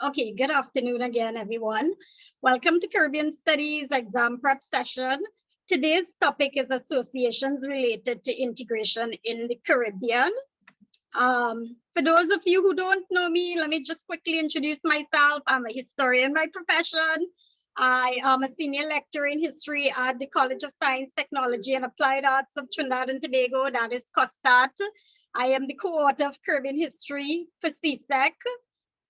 Okay, good afternoon again, everyone. Welcome to Caribbean Studies exam prep session. Today's topic is associations related to integration in the Caribbean. For those of you who don't know me, let me just quickly introduce myself. I'm a historian by profession. I am a senior lecturer in history at the College of Science, Technology, and Applied Arts of Trinidad and Tobago, that is COSTAT. I am the co-author of Caribbean History for CSEC.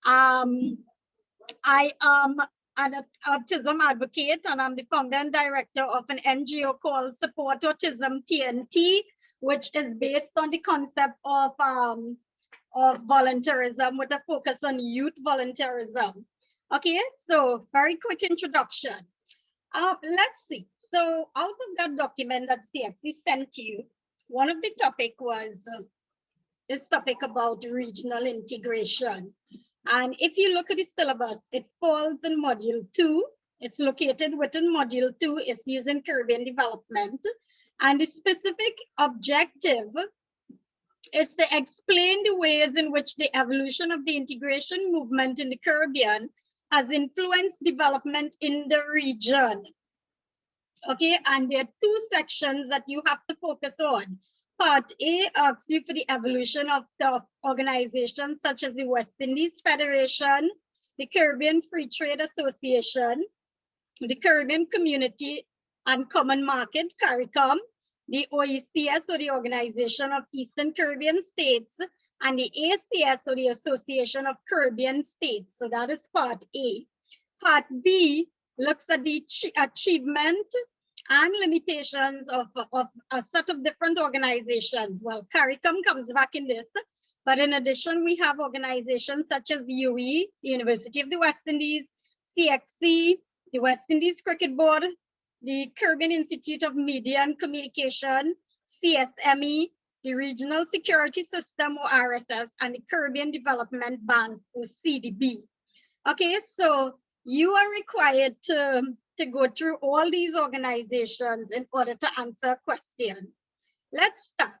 I am an autism advocate, and I'm the founder and director of an NGO called Support Autism TNT, which is based on the concept of volunteerism with a focus on youth volunteerism. Okay, so very quick introduction. Let's see. So out of that document that Cxe sent you, one of the topic was this topic about regional integration. And if you look at the syllabus, it falls in module 2. It's located within module 2. It's using Caribbean development. And the specific objective is to explain the ways in which the evolution of the integration movement in the Caribbean has influenced development in the region. Okay, and there are two sections that you have to focus on. Part A asks you for the evolution of the organizations such as the West Indies Federation, the Caribbean Free Trade Association, the Caribbean Community and Common Market, CARICOM, the OECS, or the Organization of Eastern Caribbean States, and the ACS, or the Association of Caribbean States. So that is part A. Part B looks at the achievement and limitations of a set of different organizations. Well, CARICOM comes back in this, but in addition, we have organizations such as the UE, the University of the West Indies, Cxe, the West Indies Cricket Board, the Caribbean Institute of Media and Communication, Csme, the Regional Security System, or RSS, and the Caribbean Development Bank, or CDB. Okay, so you are required to go through all these organizations in order to answer a question. Let's start.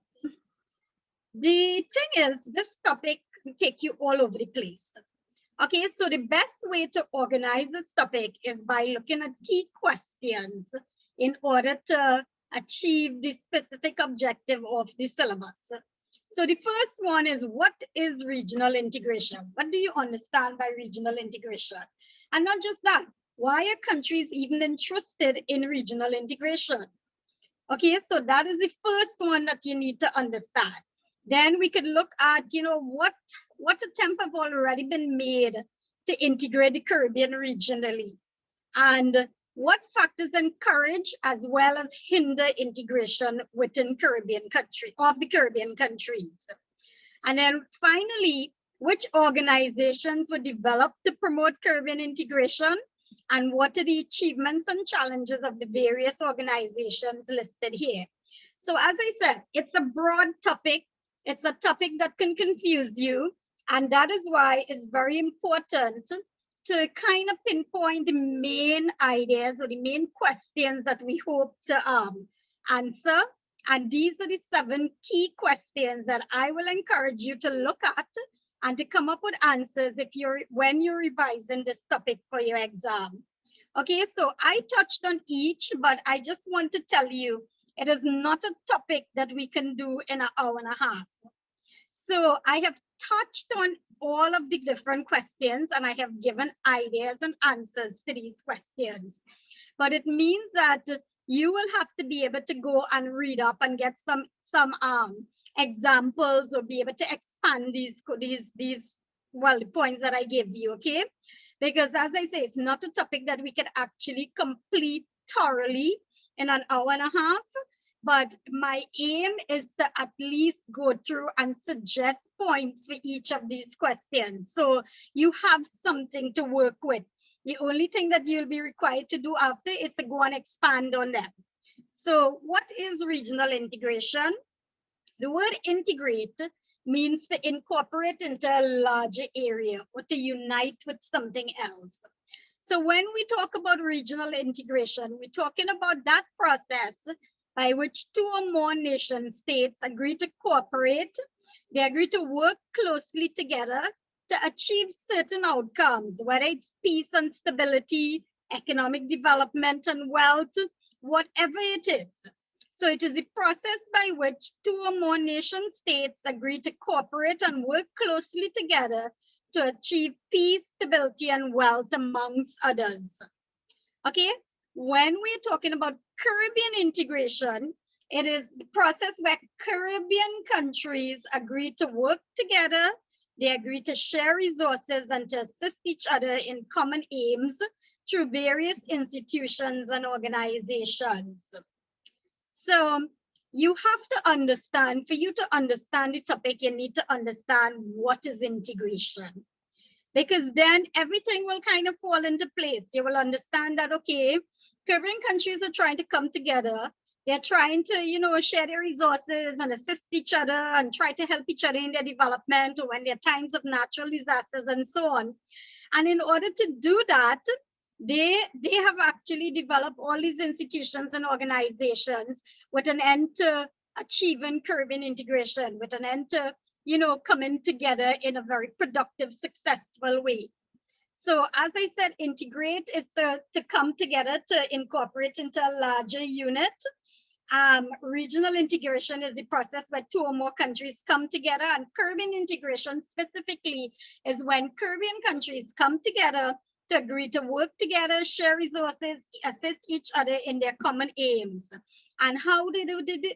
The thing is, this topic can take you all over the place. Okay, so the best way to organize this topic is by looking at key questions in order to achieve the specific objective of the syllabus. So the first one is, what is regional integration? What do you understand by regional integration? And not just that, why are countries even interested in regional integration? Okay, so that is the first one that you need to understand. Then we could look at, what attempts have already been made to integrate the Caribbean regionally, and what factors encourage as well as hinder integration within the Caribbean countries. And then finally, which organizations were developed to promote Caribbean integration, and what are the achievements and challenges of the various organizations listed here. So as I said, it's a broad topic. It's a topic that can confuse you. And that is why it's very important to kind of pinpoint the main ideas or the main questions that we hope to answer. And these are the 7 key questions that I will encourage you to look at and to come up with answers when you're revising this topic for your exam. Okay, so I touched on each, but I just want to tell you, it is not a topic that we can do in an hour and a half. So I have touched on all of the different questions, and I have given ideas and answers to these questions. But it means that you will have to be able to go and read up and get some examples, or be able to expand these the points that I give you, okay? Because as I say, it's not a topic that we can actually complete thoroughly in an hour and a half, but my aim is to at least go through and suggest points for each of these questions, so you have something to work with. The only thing that you'll be required to do after is to go and expand on them. So what is regional integration? The word integrate means to incorporate into a larger area or to unite with something else. So when we talk about regional integration, we're talking about that process by which 2 or more nation states agree to cooperate. They agree to work closely together to achieve certain outcomes, whether it's peace and stability, economic development and wealth, whatever it is. So it is a process by which two or more nation states agree to cooperate and work closely together to achieve peace, stability, and wealth, amongst others. Okay, when we're talking about Caribbean integration, it is the process where Caribbean countries agree to work together, they agree to share resources and to assist each other in common aims through various institutions and organizations. So you have to understand, for you to understand the topic, you need to understand what is integration. Because then everything will kind of fall into place. You will understand that, okay, Caribbean countries are trying to come together. They're trying to, share their resources and assist each other and try to help each other in their development or when there are times of natural disasters and so on. And in order to do that, they have actually developed all these institutions and organizations with an end to achieving Caribbean integration, with an end to coming together in a very productive, successful way. So as I said, integrate is to come together, to incorporate into a larger unit. Regional integration is the process where two or more countries come together, and Caribbean integration specifically is when Caribbean countries come together to agree to work together, share resources, assist each other in their common aims. And how they do this?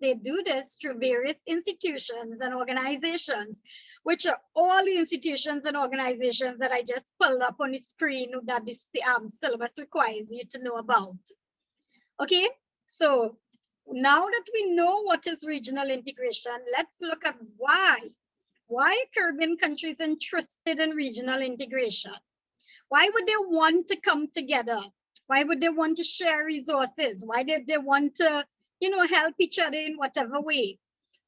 They do this through various institutions and organizations, which are all the institutions and organizations that I just pulled up on the screen that this syllabus requires you to know about. Okay, so now that we know what is regional integration, let's look at why are Caribbean countries interested in regional integration? Why would they want to come together? Why would they want to share resources? Why did they want to, help each other in whatever way?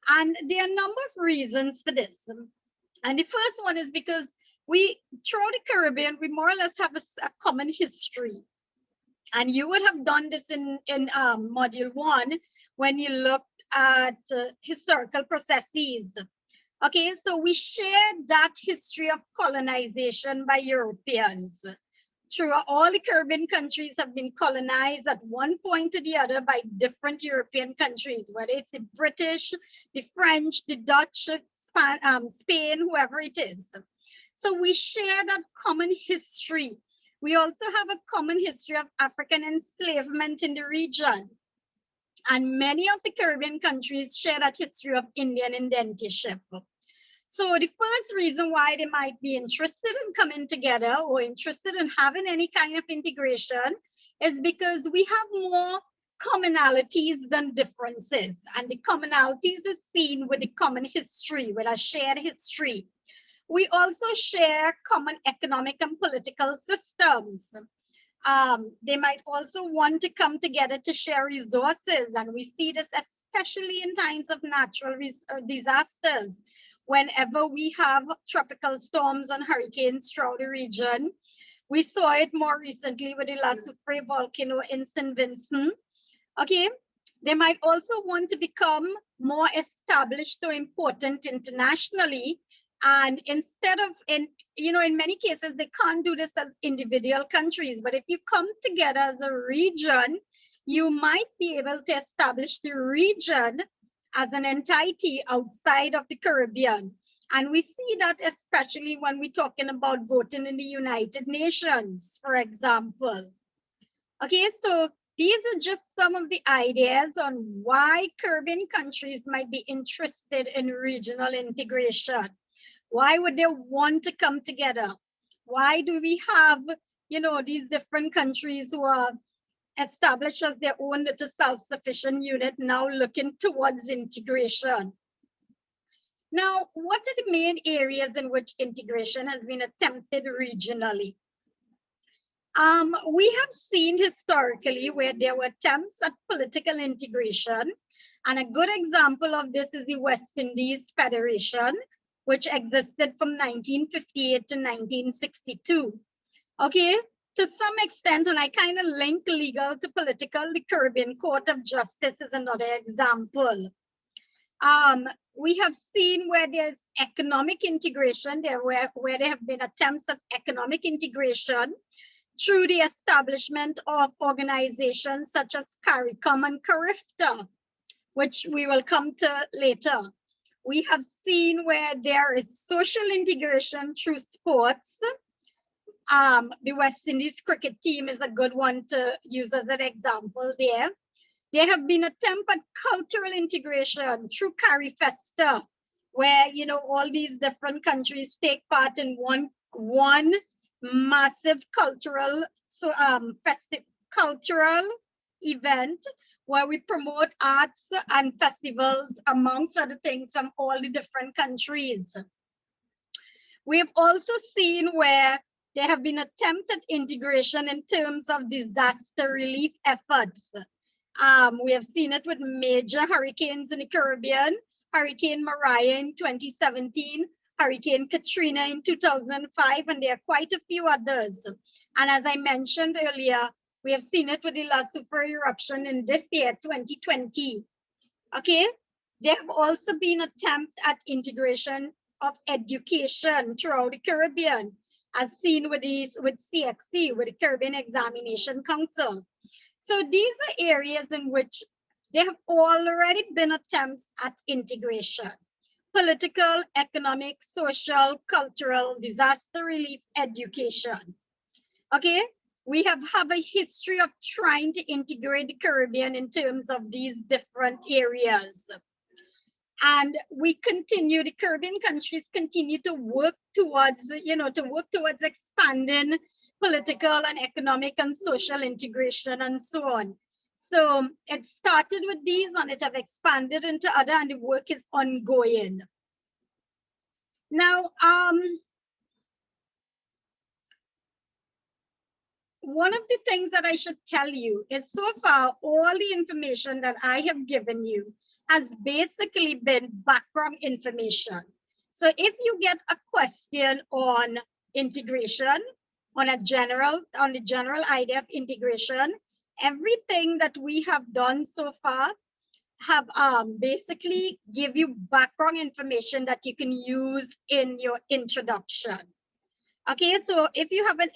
And there are a number of reasons for this. And the first one is because throughout the Caribbean, we more or less have a common history. And you would have done this in module 1 when you looked at historical processes. Okay, so we share that history of colonization by Europeans. Throughout all the Caribbean countries have been colonized at one point or the other by different European countries, whether it's the British, the French, the Dutch, Spain, whoever it is. So we share that common history. We also have a common history of African enslavement in the region. And many of the Caribbean countries share that history of Indian indentureship. So the first reason why they might be interested in coming together or interested in having any kind of integration is because we have more commonalities than differences. And the commonalities is seen with the common history, with a shared history. We also share common economic and political systems. They might also want to come together to share resources. And we see this especially in times of natural disasters. Whenever we have tropical storms and hurricanes throughout the region. We saw it more recently with the La Soufrière volcano in St. Vincent. Okay, they might also want to become more established or important internationally. And instead of, in many cases, they can't do this as individual countries. But if you come together as a region, you might be able to establish the region as an entity outside of the Caribbean. And we see that especially when we're talking about voting in the United Nations, for example. Okay, so these are just some of the ideas on why Caribbean countries might be interested in regional integration. Why would they want to come together? Why do we have, these different countries who are established as their own little self-sufficient unit now looking towards integration? Now, what are the main areas in which integration has been attempted regionally? We have seen historically where there were attempts at political integration, and a good example of this is the West Indies Federation, which existed from 1958 to 1962. Okay, to some extent, and I kind of link legal to political, the Caribbean Court of Justice is another example. We have seen where there's economic integration, where there have been attempts at economic integration through the establishment of organizations such as CARICOM and CARIFTA, which we will come to later. We have seen where there is social integration through sports. The West Indies cricket team is a good one to use as an example there. There have been attempts at cultural integration through CARIFESTA, where all these different countries take part in one massive cultural cultural event where we promote arts and festivals, amongst other things, from all the different countries. We have also seen where there have been attempts at integration in terms of disaster relief efforts. We have seen it with major hurricanes in the Caribbean, Hurricane Mariah in 2017, Hurricane Katrina in 2005, and there are quite a few others. And as I mentioned earlier, we have seen it with the La Soufrière eruption in this year, 2020. Okay, there have also been attempts at integration of education throughout the Caribbean, as seen with CXE, with the Caribbean Examination Council. So these are areas in which there have already been attempts at integration: political, economic, social, cultural, disaster relief, education. Okay, we have a history of trying to integrate the Caribbean in terms of these different areas. And the Caribbean countries continue to work towards, expanding political and economic and social integration and so on. So it started with these and it have expanded into other, and the work is ongoing. Now, one of the things that I should tell you is, so far, all the information that I have given you has basically been background information. So if you get a question on integration, on the general idea of integration, everything that we have done so far have basically give you background information that you can use in your introduction. Okay, so if you have an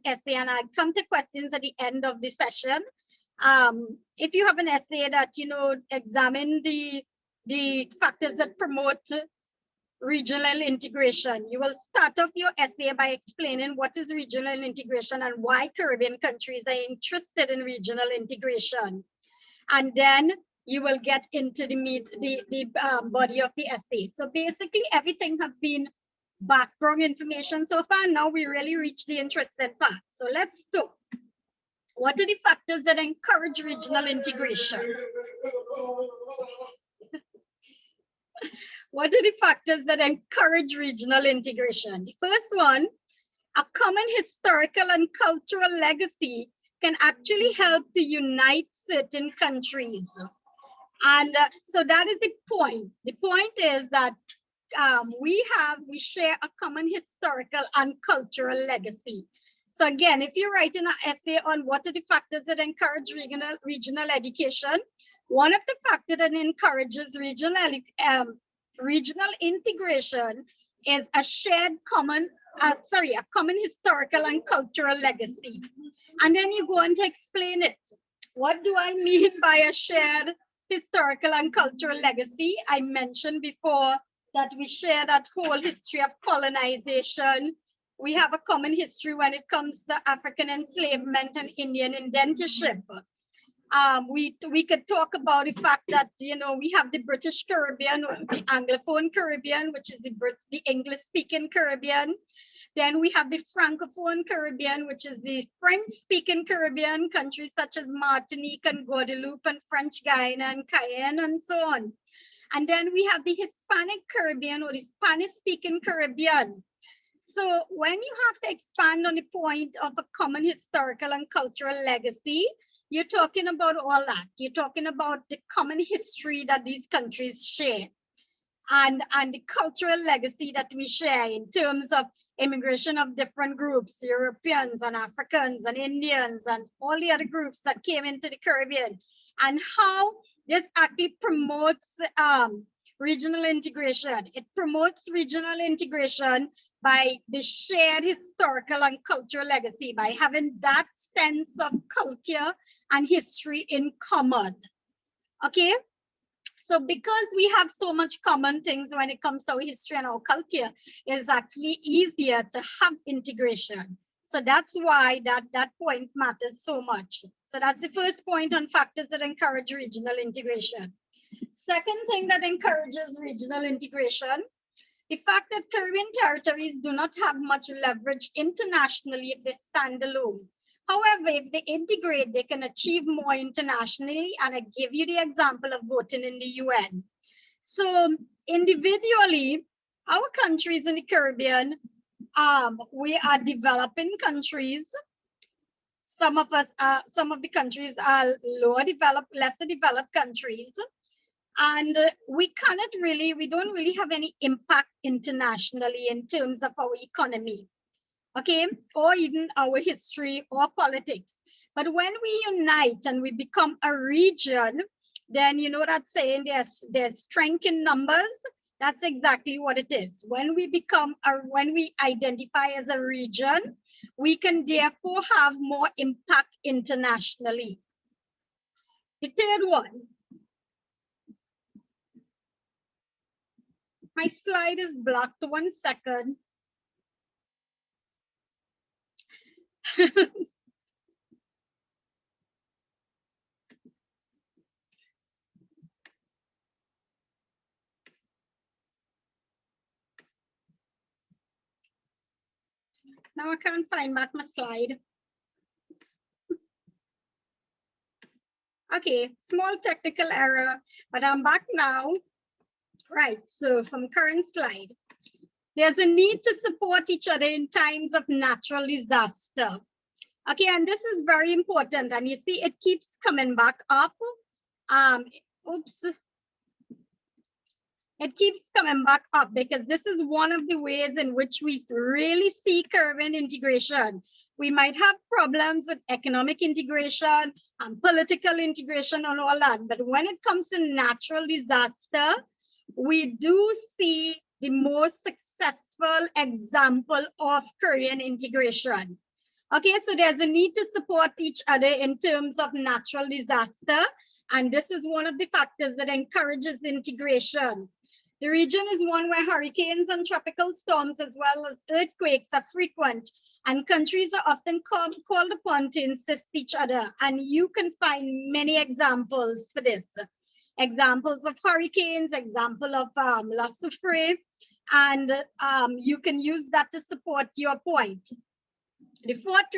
essay, and I come to questions at the end of the session, if you have an essay that, examine the factors that promote regional integration, you will start off your essay by explaining what is regional integration and why Caribbean countries are interested in regional integration. And then you will get into the body of the essay. So basically everything have been background information so far. Now we really reach the interesting part. So let's talk. What are the factors that encourage regional integration? What are the factors that encourage regional integration? The first one, a common historical and cultural legacy can actually help to unite certain countries. And so that is the point. The point is that we share a common historical and cultural legacy. So again, if you're writing an essay on what are the factors that encourage regional education, one of the factors that encourages regional integration is a common historical and cultural legacy. And then you go on to explain it. What do I mean by a shared historical and cultural legacy? I mentioned before that we share that whole history of colonization. We have a common history when it comes to African enslavement and Indian indentureship. We could talk about the fact that, we have the British Caribbean, the Anglophone Caribbean, which is the English-speaking Caribbean. Then we have the Francophone Caribbean, which is the French-speaking Caribbean, countries such as Martinique and Guadeloupe and French Guiana and Cayenne and so on. And then we have the Hispanic Caribbean, or the Spanish-speaking Caribbean. So when you have to expand on the point of a common historical and cultural legacy, you're talking about all that. You're talking about the common history that these countries share, and the cultural legacy that we share in terms of immigration of different groups, Europeans and Africans and Indians and all the other groups that came into the Caribbean, and how this actually promotes regional integration. It promotes regional integration by the shared historical and cultural legacy, by having that sense of culture and history in common. Okay? So because we have so much common things when it comes to our history and our culture, it's actually easier to have integration. So that's why that point matters so much. So that's the first point on factors that encourage regional integration. Second thing that encourages regional integration, the fact that Caribbean territories do not have much leverage internationally if they stand alone. However, if they integrate, they can achieve more internationally. And I give you the example of voting in the UN. So individually, our countries in the Caribbean, we are developing countries. Some of the countries are lower developed, lesser developed countries. And we don't really have any impact internationally in terms of our economy, okay, or even our history or politics. But when we unite and we become a region, then you know that saying there's strength in numbers. That's exactly what it is. When we identify as a region, we can therefore have more impact internationally. The third one. My slide is blocked. 1 second. Now I can't find back my slide. Okay, small technical error, but I'm back now. Right, so from current slide. There's a need to support each other in times of natural disaster. Okay, and this is very important. And you see, it keeps coming back up. It keeps coming back up because this is one of the ways in which we really see Caribbean integration. We might have problems with economic integration and political integration and all that. But when it comes to natural disaster, we do see the most successful example of Caribbean integration. Okay, so there's a need to support each other in terms of natural disaster. And this is one of the factors that encourages integration. The region is one where hurricanes and tropical storms, as well as earthquakes, are frequent, and countries are often called upon to assist each other. And you can find many examples for this. Examples of hurricanes, example of La Soufrière, and you can use that to support your point. The fourth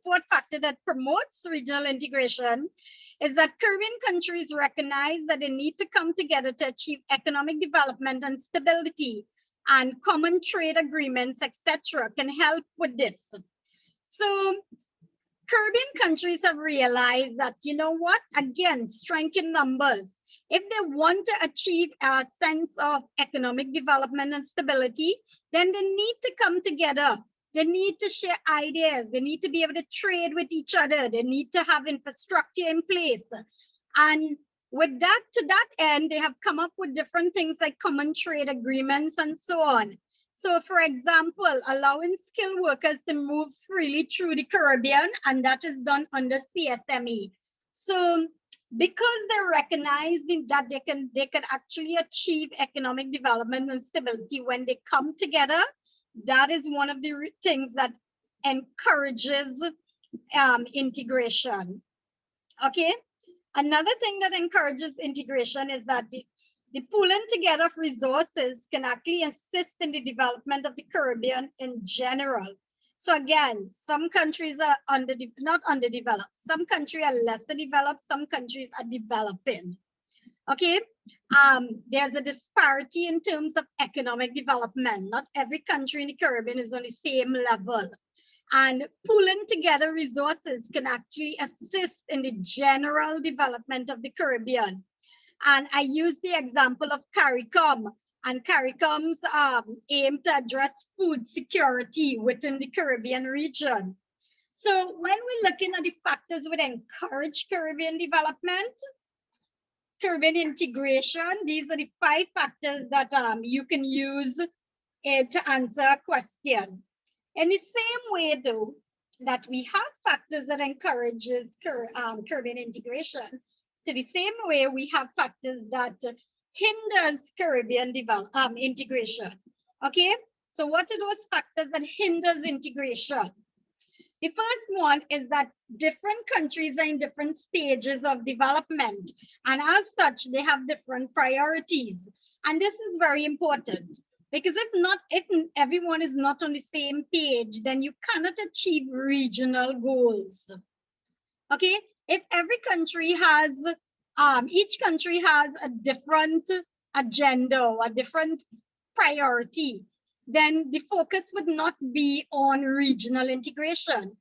fourth factor that promotes regional integration is that Caribbean countries recognize that they need to come together to achieve economic development and stability, and common trade agreements, etc., can help with this. So Caribbean countries have realized that, you know what, again, strength in numbers. If they want to achieve a sense of economic development and stability, then they need to come together. They need to share ideas. They need to be able to trade with each other. They need to have infrastructure in place. And with that, to that end, they have come up with different things like common trade agreements and so on. So for example, allowing skilled workers to move freely through the Caribbean, and that is done under Csme. So because they recognize that they can actually achieve economic development and stability when they come together, that is one of the things that encourages integration. Okay, another thing that encourages integration is that the pooling together of resources can actually assist in the development of the Caribbean in general. So again, some countries are not underdeveloped. Some countries are lesser developed. Some countries are developing. Okay, there's a disparity in terms of economic development. Not every country in the Caribbean is on the same level. And pooling together resources can actually assist in the general development of the Caribbean. And I use the example of CARICOM, and CARICOM's aim to address food security within the Caribbean region. So when we're looking at the factors that encourage Caribbean development, Caribbean integration. These are the 5 factors that you can use to answer a question. In the same way, though, that we have factors that encourages Caribbean integration, to the same way we have factors that hinders Caribbean integration. Okay, so what are those factors that hinders integration? The first one is that different countries are in different stages of development, and as such, they have different priorities. And this is very important because if everyone is not on the same page, then you cannot achieve regional goals. Okay, if every country has, each country has a different agenda or a different priority, then the focus would not be on regional integration.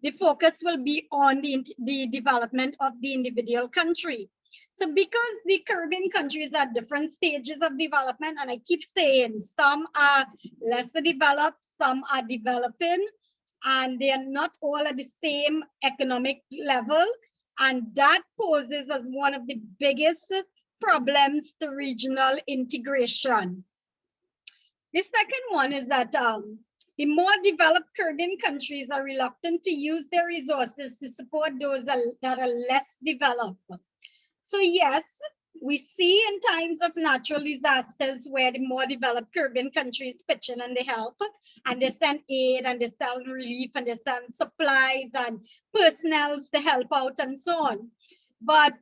The focus will be on the development of the individual country. So because the Caribbean countries are at different stages of development, and I keep saying some are lesser developed, some are developing, and they are not all at the same economic level. And that poses as one of the biggest problems to regional integration. The second one is that the more developed Caribbean countries are reluctant to use their resources to support those that are less developed. So yes, we see in times of natural disasters where the more developed Caribbean countries pitch in and they help, and they send aid and they send relief and they send supplies and personnel to help out and so on. But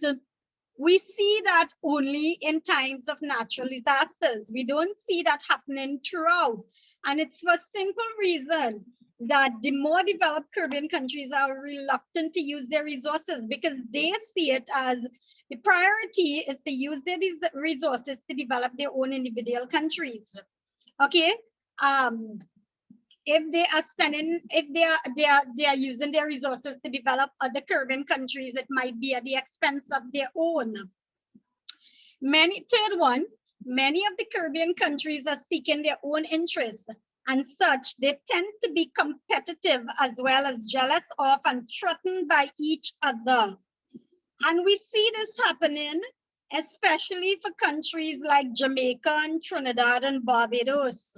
we see that only in times of natural disasters. We don't see that happening throughout. And it's for a simple reason that the more developed Caribbean countries are reluctant to use their resources because they see it as the priority is to use their resources to develop their own individual countries. Okay. If they are sending, if they are using their resources to develop other Caribbean countries, it might be at the expense of their own. Third one, many of the Caribbean countries are seeking their own interests, and such they tend to be competitive as well as jealous of and threatened by each other. And we see this happening, especially for countries like Jamaica and Trinidad and Barbados.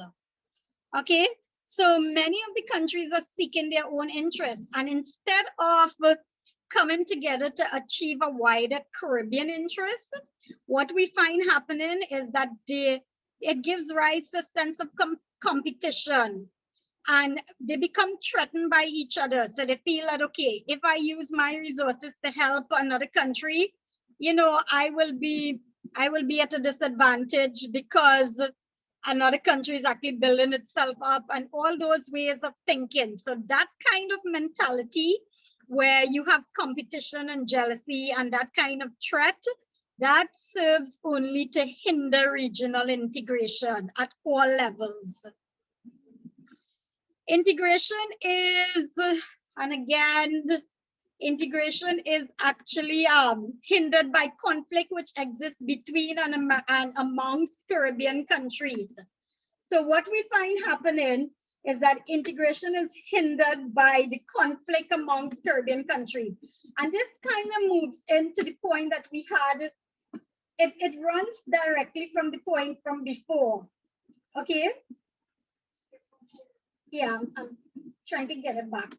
Okay. So many of the countries are seeking their own interests, and instead of coming together to achieve a wider Caribbean interest, what we find happening is that it gives rise to a sense of competition, and they become threatened by each other. So they feel that, okay, if I use my resources to help another country, you know, I will be at a disadvantage because another country is actually building itself up, and all those ways of thinking. So that kind of mentality where you have competition and jealousy and that kind of threat, that serves only to hinder regional integration at all levels. Integration is, and again, integration is actually hindered by conflict which exists between and amongst Caribbean countries. So what we find happening is that integration is hindered by the conflict amongst Caribbean countries. And this kind of moves into the point that we had, it runs directly from the point from before, okay? Yeah, I'm trying to get it back.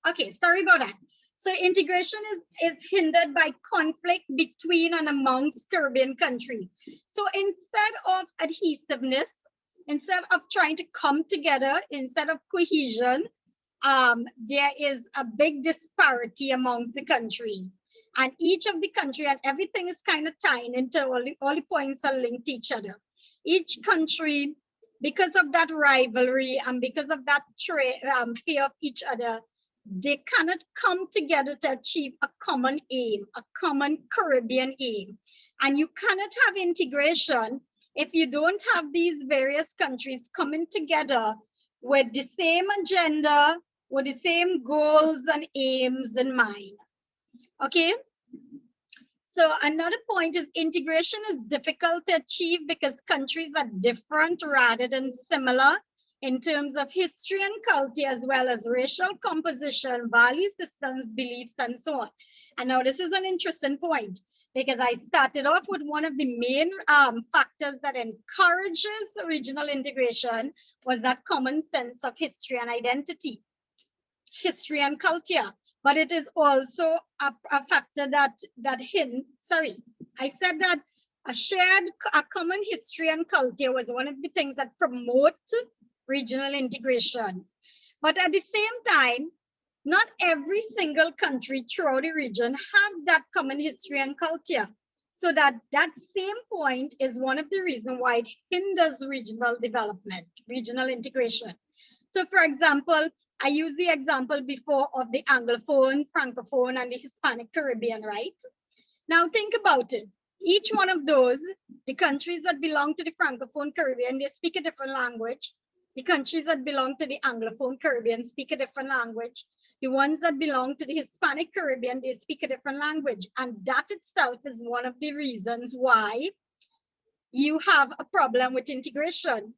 Okay, sorry about that. So integration is hindered by conflict between and amongst Caribbean countries. So instead of adhesiveness, instead of trying to come together, instead of cohesion, there is a big disparity amongst the countries. And each of the country and everything is kind of tied into all the points are linked to each other. Each country, because of that rivalry and because of that fear of each other, they cannot come together to achieve a common aim, a common Caribbean aim. And you cannot have integration if you don't have these various countries coming together with the same agenda, with the same goals and aims in mind. Okay? So another point is integration is difficult to achieve because countries are different rather than similar in terms of history and culture, as well as racial composition, value systems, beliefs, and so on. And now this is an interesting point, because I started off with one of the main factors that encourages regional integration was that common sense of history and identity, history and culture. But it is also a factor that I said that a common history and culture was one of the things that promote regional integration. But at the same time, not every single country throughout the region have that common history and culture. So that same point is one of the reasons why it hinders regional development, regional integration. So for example, I used the example before of the Anglophone, Francophone, and the Hispanic Caribbean, right? Now think about it. Each one of those, the countries that belong to the Francophone Caribbean, they speak a different language. The countries that belong to the Anglophone Caribbean speak a different language. The ones that belong to the Hispanic Caribbean, they speak a different language. And that itself is one of the reasons why you have a problem with integration.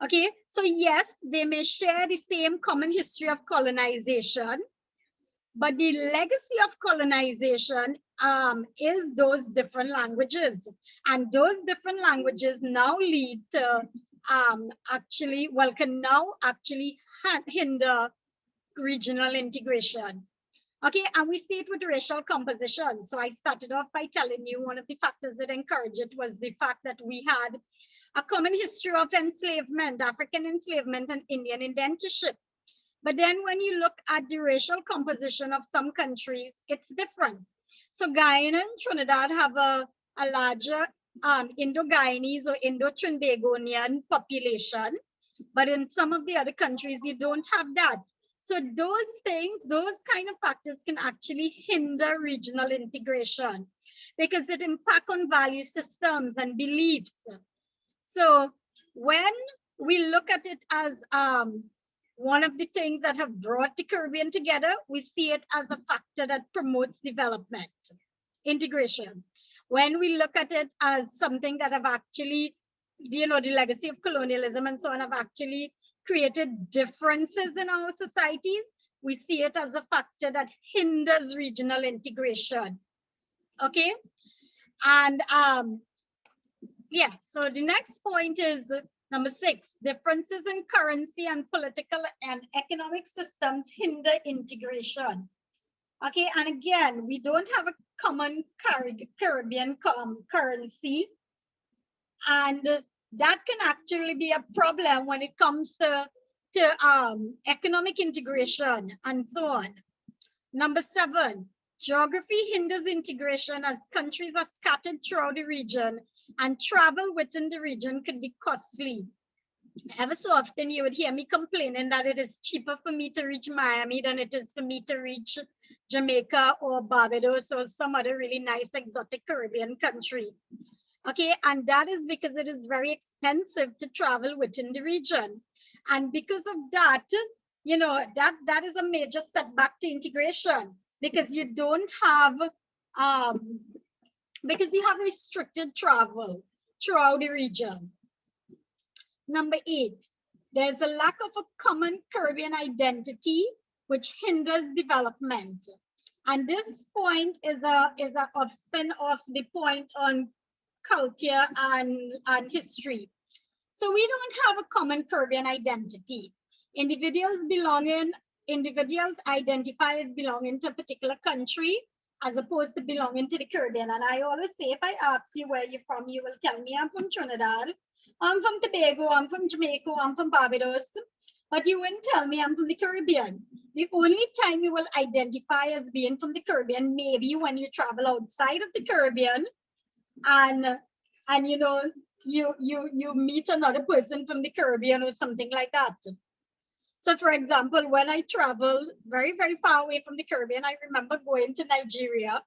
Okay, so yes, they may share the same common history of colonization, but the legacy of colonization is those different languages. And those different languages now lead to can now actually hinder regional integration. Okay, and we see it with racial composition. So I started off by telling you one of the factors that encouraged it was the fact that we had a common history of enslavement, African enslavement and Indian indentureship. But then when you look at the racial composition of some countries, it's different. So Guyana and Trinidad have a larger Indo-Guyanese or Indo-Trinbagonian population, but in some of the other countries, you don't have that. So those things, those kind of factors can actually hinder regional integration because it impacts on value systems and beliefs. So when we look at it as one of the things that have brought the Caribbean together, we see it as a factor that promotes development, integration. When we look at it as something that have actually, the legacy of colonialism and so on have actually created differences in our societies, we see it as a factor that hinders regional integration. Okay, and yeah, so the next point is number 6, differences in currency and political and economic systems hinder integration. Okay, and again, we don't have a common Caribbean currency, and that can actually be a problem when it comes to economic integration and so on. Number 7, geography hinders integration as countries are scattered throughout the region and travel within the region could be costly. Ever so often you would hear me complaining that it is cheaper for me to reach Miami than it is for me to reach Jamaica or Barbados or some other really nice exotic Caribbean country. Okay, and that is because it is very expensive to travel within the region. And because of that, that is a major setback to integration because you don't have, because you have restricted travel throughout the region. Number 8, there's a lack of a common Caribbean identity, which hinders development. And this point is a spin off the point on culture and history. So we don't have a common Caribbean identity. Individuals identify as belonging to a particular country as opposed to belonging to the Caribbean. And I always say, if I ask you where you're from, you will tell me I'm from Trinidad, I'm from Tobago, I'm from Jamaica, I'm from Barbados, but you wouldn't tell me I'm from the Caribbean. The only time you will identify as being from the Caribbean, maybe when you travel outside of the Caribbean and you meet another person from the Caribbean or something like that. So for example, when I traveled very, very far away from the Caribbean, I remember going to Nigeria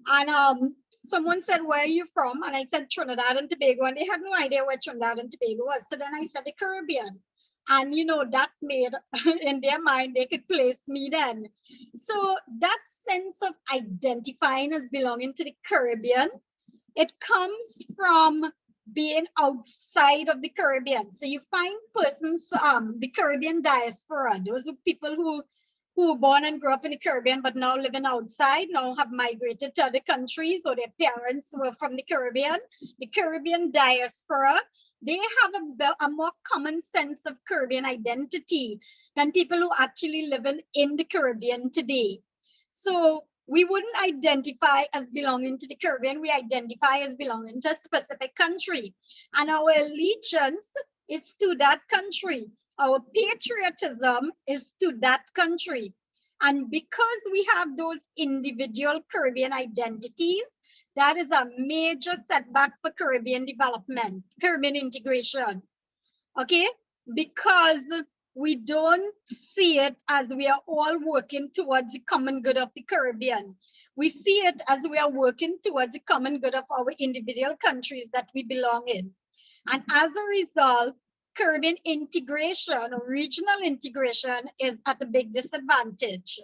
and someone said, where are you from? And I said, Trinidad and Tobago. And they had no idea where Trinidad and Tobago was. So then I said the Caribbean. And that made, in their mind, they could place me then. So that sense of identifying as belonging to the Caribbean, it comes from being outside of the Caribbean. So you find persons, the Caribbean diaspora, those are people who who were born and grew up in the Caribbean, but now living outside, now have migrated to other countries, or their parents were from the Caribbean diaspora. They have a more common sense of Caribbean identity than people who actually live in the Caribbean today. So we wouldn't identify as belonging to the Caribbean, we identify as belonging to a specific country. And our allegiance is to that country. Our patriotism is to that country. And because we have those individual Caribbean identities, that is a major setback for Caribbean development, Caribbean integration. Okay? Because we don't see it as we are all working towards the common good of the Caribbean. We see it as we are working towards the common good of our individual countries that we belong in. And as a result, Caribbean integration or regional integration is at a big disadvantage.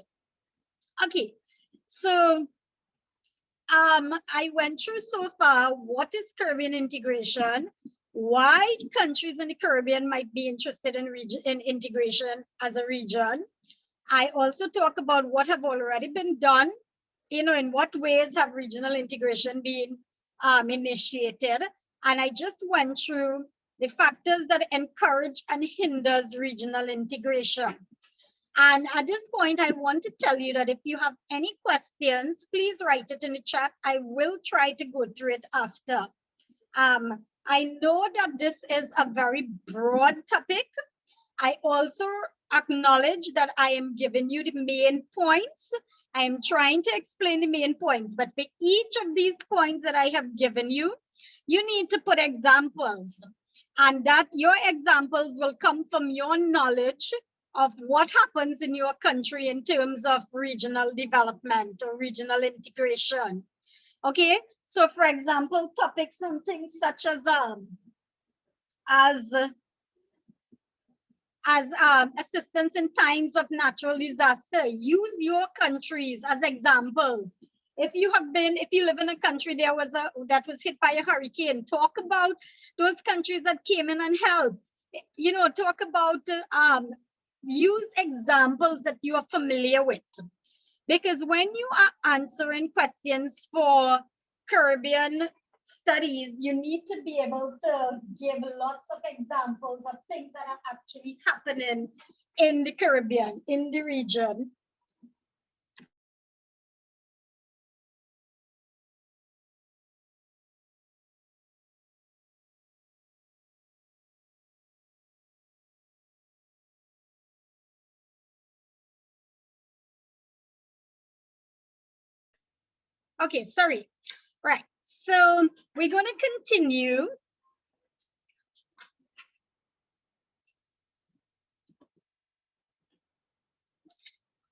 Okay, so I went through so far what is Caribbean integration, why countries in the Caribbean might be interested in integration as a region. I also talk about what have already been done, in what ways have regional integration been initiated. And I just went through the factors that encourage and hinders regional integration. And at this point, I want to tell you that if you have any questions, please write it in the chat. I will try to go through it after. I know that this is a very broad topic. I also acknowledge that I am giving you the main points. I am trying to explain the main points, but for each of these points that I have given you, you need to put examples, and that your examples will come from your knowledge of what happens in your country in terms of regional development or regional integration. Okay, so for example, topics and things such as assistance in times of natural disaster. Use your countries as examples. If you live in a country that was hit by a hurricane, talk about those countries that came in and helped. Talk about use examples that you are familiar with. Because when you are answering questions for Caribbean studies, you need to be able to give lots of examples of things that are actually happening in the Caribbean, in the region. Okay, sorry. Right. So we're going to continue.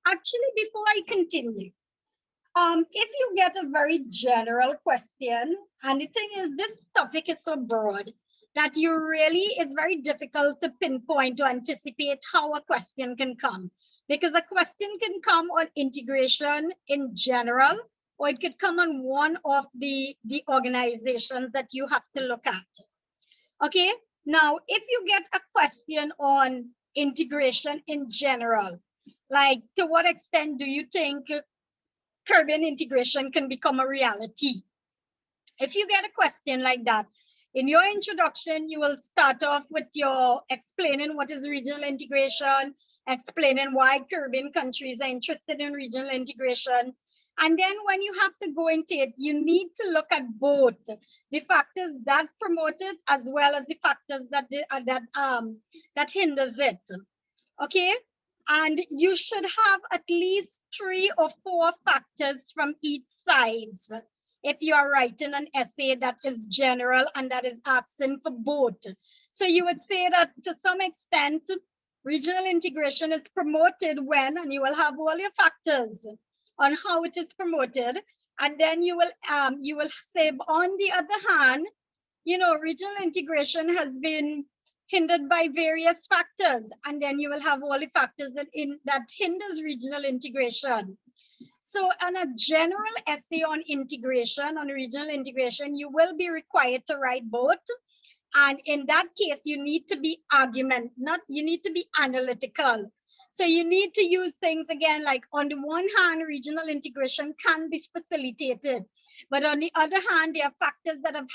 Actually, before I continue, if you get a very general question, and the thing is, this topic is so broad that it's very difficult to pinpoint, to anticipate how a question can come. Because a question can come on integration in general, or it could come on one of the organizations that you have to look at. Okay, now if you get a question on integration in general, like to what extent do you think Caribbean integration can become a reality? If you get a question like that, in your introduction, you will start off with your explaining what is regional integration, explaining why Caribbean countries are interested in regional integration. And then when you have to go into it, you need to look at both the factors that promote it as well as the factors that hinders it. Okay? And you should have at least 3 or 4 factors from each side if you are writing an essay that is general and that is asking for both. So you would say that to some extent, regional integration is promoted when, and you will have all your factors on how it is promoted. And then you will say, on the other hand, regional integration has been hindered by various factors, and then you will have all the factors that hinders regional integration. So on a general essay on integration, on regional integration, you will be required to write both. And in that case, you need to be you need to be analytical. So you need to use things again, like on the one hand, regional integration can be facilitated, but on the other hand, there are factors that have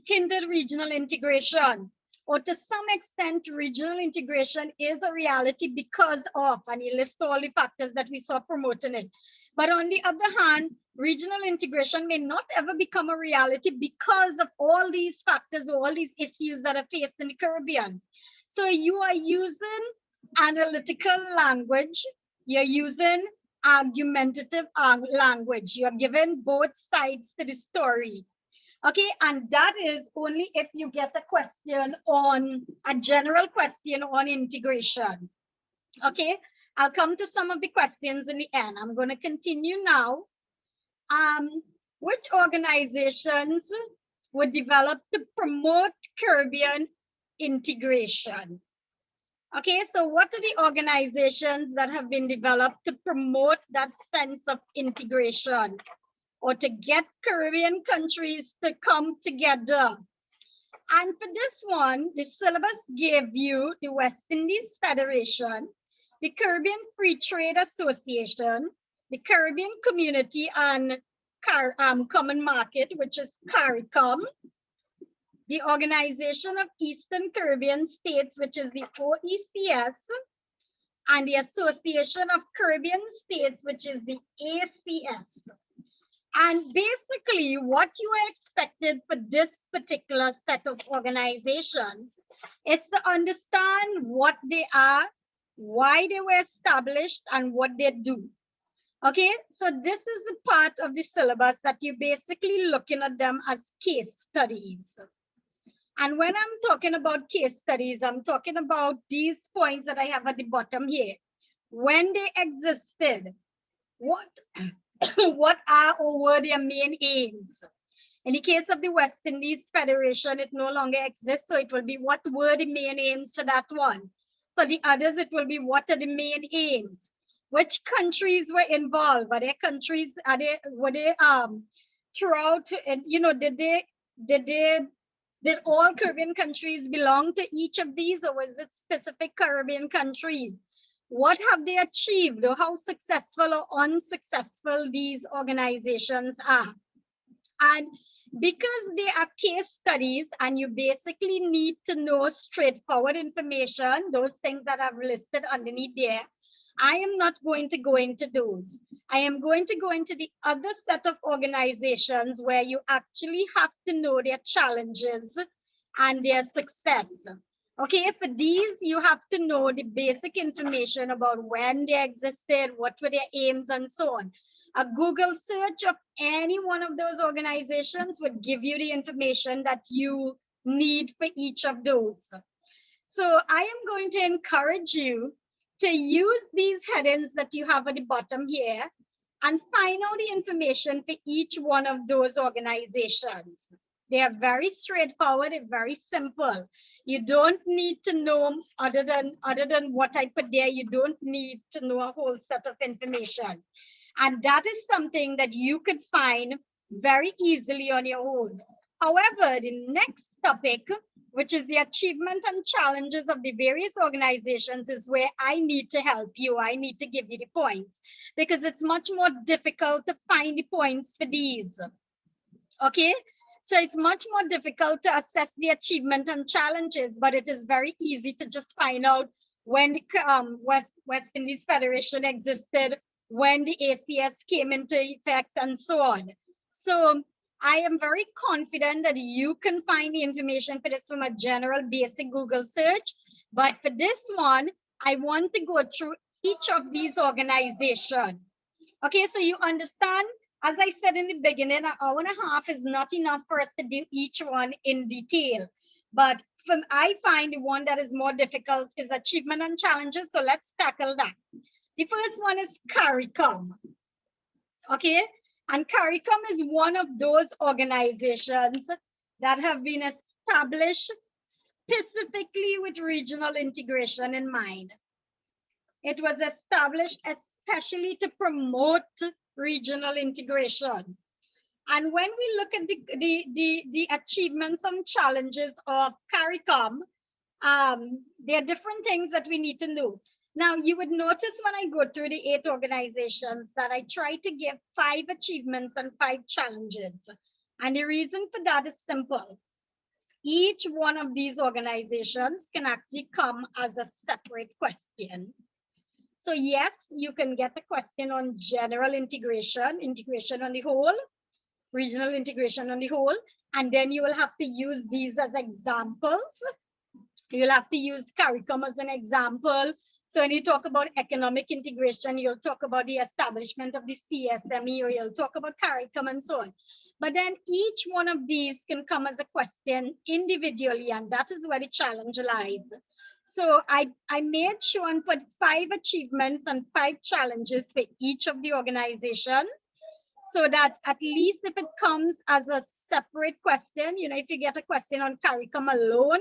hindered regional integration, or to some extent, regional integration is a reality because of, and you list all the factors that we saw promoting it. But on the other hand, regional integration may not ever become a reality because of all these factors, all these issues that are faced in the Caribbean. So you are using analytical language, you're using argumentative language, you're giving both sides to the story. Okay, and that is only if you get a question on, a general question on integration. Okay, I'll come to some of the questions in the end. I'm going to continue now. Which organizations were developed to promote Caribbean integration? Okay, so what are the organizations that have been developed to promote that sense of integration, or to get Caribbean countries to come together? And for this one, the syllabus gave you the West Indies Federation, the Caribbean Free Trade Association, the Caribbean Community and Common Market, which is CARICOM, the Organization of Eastern Caribbean States, which is the OECS, and the Association of Caribbean States, which is the ACS. And basically, what you are expected for this particular set of organizations is to understand what they are, why they were established, and what they do. Okay, so this is a part of the syllabus that you're basically looking at them as case studies. And when I'm talking about case studies, I'm talking about these points that I have at the bottom here. When they existed, what are or were their main aims? In the case of the West Indies Federation, it no longer exists, so it will be what were the main aims for that one. For the others, it will be what are the main aims? Which countries were involved? Were there countries, were they throughout, you know, did all Caribbean countries belong to each of these, or was it specific Caribbean countries? What have they achieved, or how successful or unsuccessful these organizations are? And because they are case studies and you basically need to know straightforward information, those things that I've listed underneath there, I am not going to go into those. I am going to go into the other set of organizations where you actually have to know their challenges and their success. Okay, for these, you have to know the basic information about when they existed, what were their aims, and so on. A Google search of any one of those organizations would give you the information that you need for each of those. So I am going to encourage you to use these headings that you have at the bottom here and find out the information for each one of those organizations. They are very straightforward and very simple. You don't need to know, other than what I put there, you don't need to know a whole set of information. And that is something that you could find very easily on your own. However, the next topic, which is the achievement and challenges of the various organizations, is where I need to help you. I need to give you the points because it's much more difficult to find the points for these. Okay, so it's much more difficult to assess the achievement and challenges, but it is very easy to just find out when the West Indies Federation existed, when the ACS came into effect, and so on. So I am very confident that you can find the information for this from a general basic Google search. But for this one, I want to go through each of these organizations. Okay, so you understand, as I said in the beginning, an hour and a half is not enough for us to do each one in detail. But I find the one that is more difficult is achievement and challenges. So let's tackle that. The first one is CARICOM. Okay, and CARICOM is one of those organizations that have been established specifically with regional integration in mind. It was established especially to promote regional integration. And when we look at the achievements and challenges of CARICOM, there are different things that we need to know. Now, you would notice when I go through the 8 organizations that I try to give 5 achievements and 5 challenges. And the reason for that is simple. Each one of these organizations can actually come as a separate question. So yes, you can get a question on general integration, integration on the whole, regional integration on the whole, and then you will have to use these as examples. You'll have to use CARICOM as an example. So when you talk about economic integration, you'll talk about the establishment of the Csme, or you'll talk about CARICOM and so on. But then each one of these can come as a question individually, and that is where the challenge lies. So I made sure and put 5 achievements and 5 challenges for each of the organizations, so that at least if it comes as a separate question, if you get a question on CARICOM alone,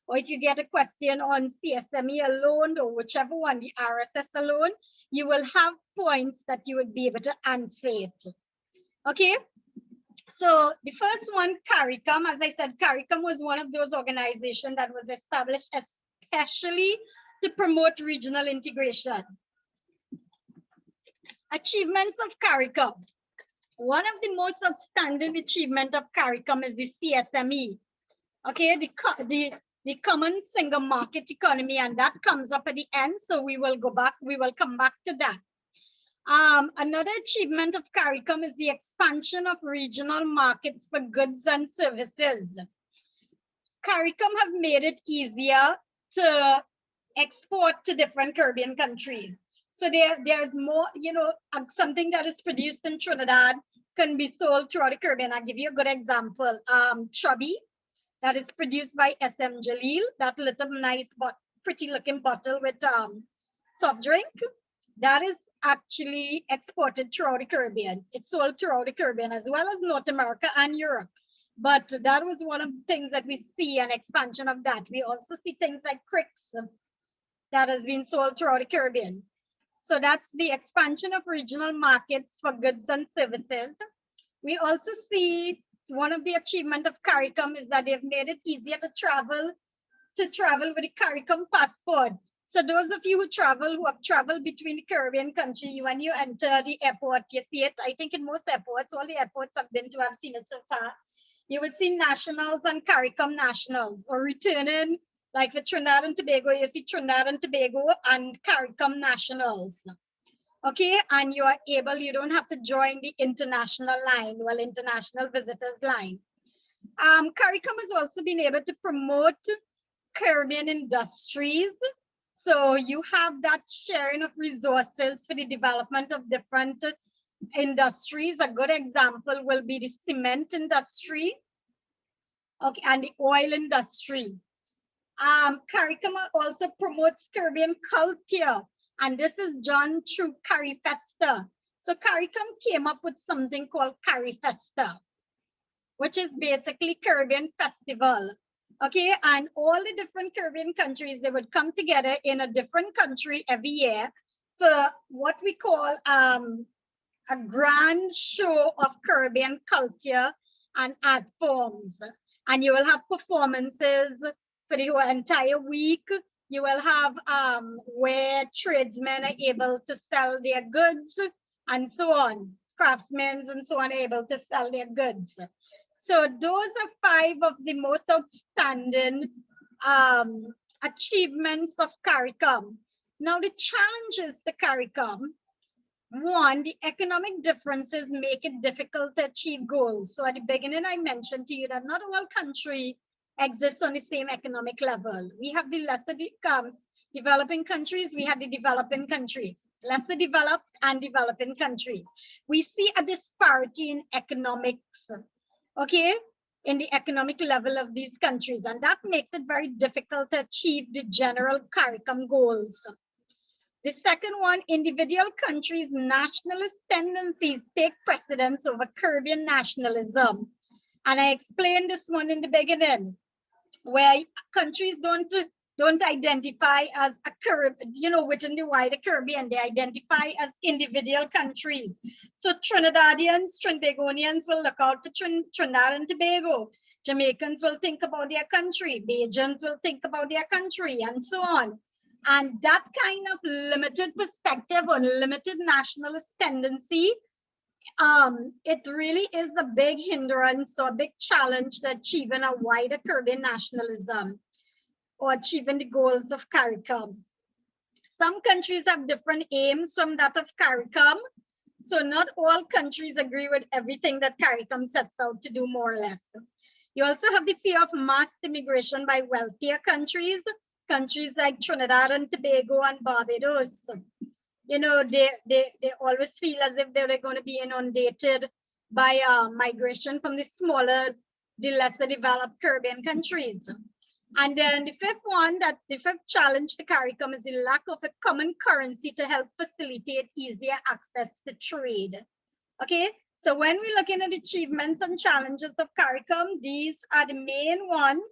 or if you get a question on Csme alone, or whichever one, the RSS alone, you will have points that you would be able to answer it. Okay, so the first one, CARICOM, as I said, CARICOM was one of those organizations that was established especially to promote regional integration. Achievements of CARICOM. One of the most outstanding achievement of CARICOM is the Csme. Okay, the common single market economy, and that comes up at the end. So we will come back to that. Another achievement of CARICOM is the expansion of regional markets for goods and services. CARICOM have made it easier to export to different Caribbean countries. So there's more, something that is produced in Trinidad can be sold throughout the Caribbean. I'll give you a good example. Chubby, that is produced by SM Jalil, that little nice but pretty looking bottle with soft drink, that is actually exported throughout the Caribbean. It's sold throughout the Caribbean as well as North America and Europe. But that was one of the things that we see, an expansion of that. We also see things like Cricks that has been sold throughout the Caribbean. So that's the expansion of regional markets for goods and services. We also see one of the achievements of CARICOM is that they've made it easier to travel with the CARICOM passport. So those of you who have traveled between the Caribbean country, when you enter the airport, you see it, I think in most airports, all the airports I've been to, I've seen it so far. You would see nationals and CARICOM nationals, or returning, like for Trinidad and Tobago, you see Trinidad and Tobago and CARICOM nationals. Okay, and you don't have to join the international line, international visitors line. CARICOM has also been able to promote Caribbean industries. So you have that sharing of resources for the development of different industries. A good example will be the cement industry, okay, and the oil industry. CARICOM also promotes Caribbean culture, and this is done through CariFesta. So CARICOM came up with something called CariFesta, which is basically Caribbean festival. Okay, and all the different Caribbean countries, they would come together in a different country every year for what we call a grand show of Caribbean culture and art forms. And you will have performances for the whole entire week. You will have where tradesmen are able to sell their goods and so on. Craftsmen and so on are able to sell their goods. So those are 5 of the most outstanding achievements of CARICOM. Now the challenges to CARICOM. 1, the economic differences make it difficult to achieve goals. So at the beginning, I mentioned to you that not all countries exist on the same economic level. We have the lesser developing countries, we have the developing countries, lesser developed and developing countries. We see a disparity in economics, okay, in the economic level of these countries, and that makes it very difficult to achieve the general CARICOM goals. The second one, individual countries' nationalist tendencies take precedence over Caribbean nationalism. And I explained this one in the beginning, where countries don't identify as a Caribbean, within the wider Caribbean, they identify as individual countries. So Trinidadians, Trinbagonians will look out for Trinidad and Tobago. Jamaicans will think about their country. Bajans will think about their country, and so on. And that kind of limited perspective or limited nationalist tendency, it really is a big hindrance or a big challenge to achieving a wider Caribbean nationalism or achieving the goals of CARICOM. Some countries have different aims from that of CARICOM. So not all countries agree with everything that CARICOM sets out to do, more or less. You also have the fear of mass immigration by wealthier countries like Trinidad and Tobago and Barbados. You know, they always feel as if they're going to be inundated by migration from the smaller, the lesser developed Caribbean countries. And then the fifth challenge to CARICOM is the lack of a common currency to help facilitate easier access to trade. Okay, so when we're looking at achievements and challenges of CARICOM, these are the main ones.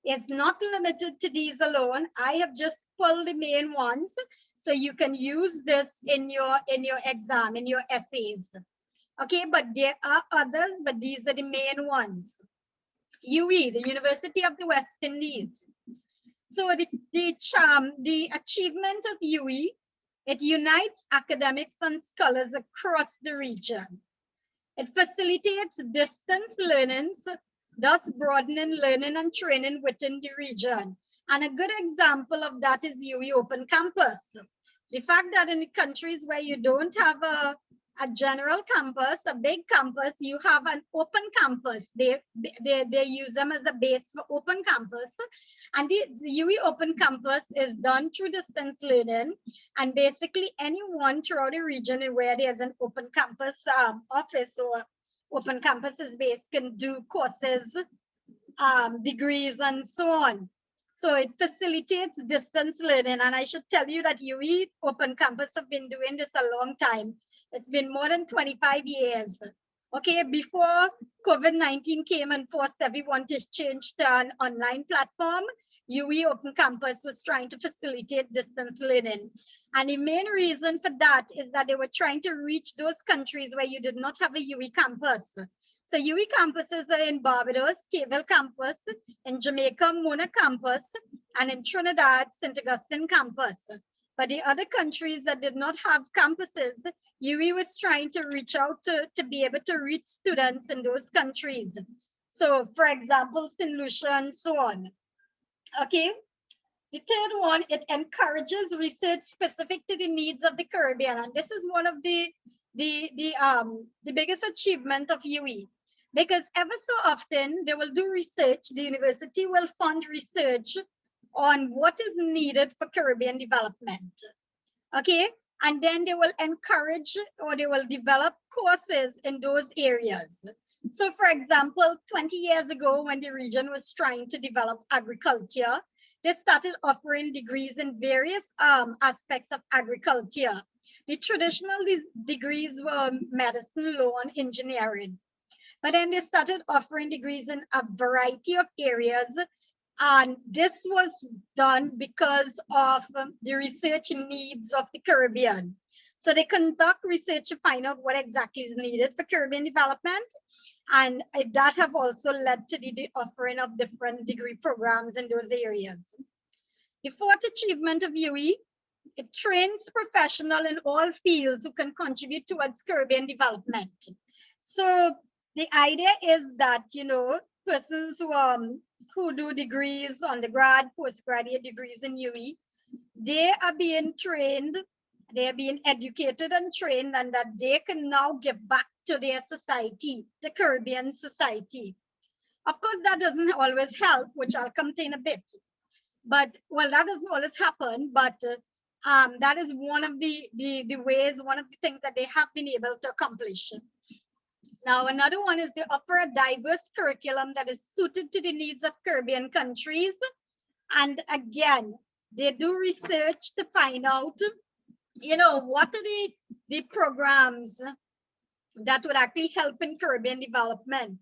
It's not limited to these alone. I have just pulled the main ones, so you can use this in your exam, in your essays. Okay, but there are others, but these are the main ones. UE, the University of the West Indies. So the achievement of UE, it unites academics and scholars across the region. It facilitates distance learnings, thus broadening learning and training within the region. And a good example of that is UE Open Campus. The fact that in the countries where you don't have a general campus, a big campus, you have an open campus. They use them as a base for open campus. And the UE Open Campus is done through distance learning. And basically anyone throughout the region where there's an open campus office or open campus is based can do courses, degrees, and so on. So it facilitates distance learning. And I should tell you that UE Open Campus have been doing this a long time. It's been more than 25 years. Okay, before COVID-19 came and forced everyone to change to an online platform, UE Open Campus was trying to facilitate distance learning. And the main reason for that is that they were trying to reach those countries where you did not have a UE campus. So UE campuses are in Barbados, Cable Campus, in Jamaica, Mona Campus, and in Trinidad, St. Augustine Campus. But the other countries that did not have campuses, UE was trying to reach out to be able to reach students in those countries. So for example, St. Lucia and so on. Okay. The third one, it encourages research specific to the needs of the Caribbean. And this is one of the biggest achievement of UE, because ever so often they will do research, the university will fund research on what is needed for Caribbean development. Okay, and then they will encourage or they will develop courses in those areas. So for example, 20 years ago when the region was trying to develop agriculture, they started offering degrees in various aspects of agriculture. The traditional degrees were medicine, law, and engineering. But then they started offering degrees in a variety of areas. And this was done because of the research needs of the Caribbean. So they conduct research to find out what exactly is needed for Caribbean development. And that have also led to the offering of different degree programs in those areas. The fourth achievement of UE, it trains professionals in all fields who can contribute towards Caribbean development. So the idea is that, you know, persons who do degrees, undergrad, postgraduate degrees in UE, they are being trained, they are being educated and trained, and that they can now give back to their society, the Caribbean society. Of course, that doesn't always help, which I'll come to in a bit. But, well, that doesn't always happen, but that is one of the ways, one of the things that they have been able to accomplish. Now, another one is they offer a diverse curriculum that is suited to the needs of Caribbean countries. And again, they do research to find out, you know, what are the programs that would actually help in Caribbean development.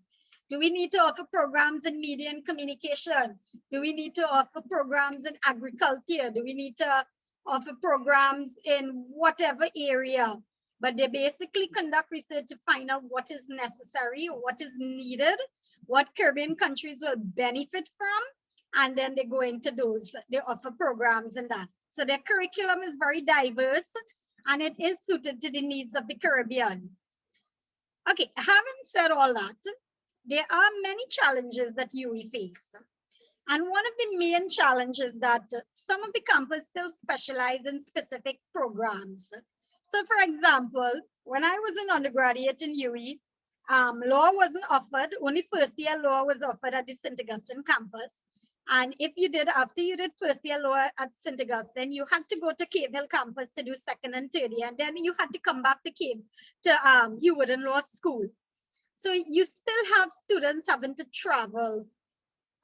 Do we need to offer programs in media and communication? Do we need to offer programs in agriculture? Do we need to offer programs in whatever area? But they basically conduct research to find out what is necessary, what is needed, what Caribbean countries will benefit from, and then they go into those, they offer programs in that. So their curriculum is very diverse and it is suited to the needs of the Caribbean. Okay, having said all that, there are many challenges that UE face. And one of the main challenges that some of the campus still specialize in specific programs. So for example, when I was an undergraduate in UE, law wasn't offered, only first year law was offered at the St. Augustine campus. And if you did, after you did first year law at St. Augustine, you had to go to Cave Hill campus to do second and third year, and then you had to come back to Heward Law School. So you still have students having to travel,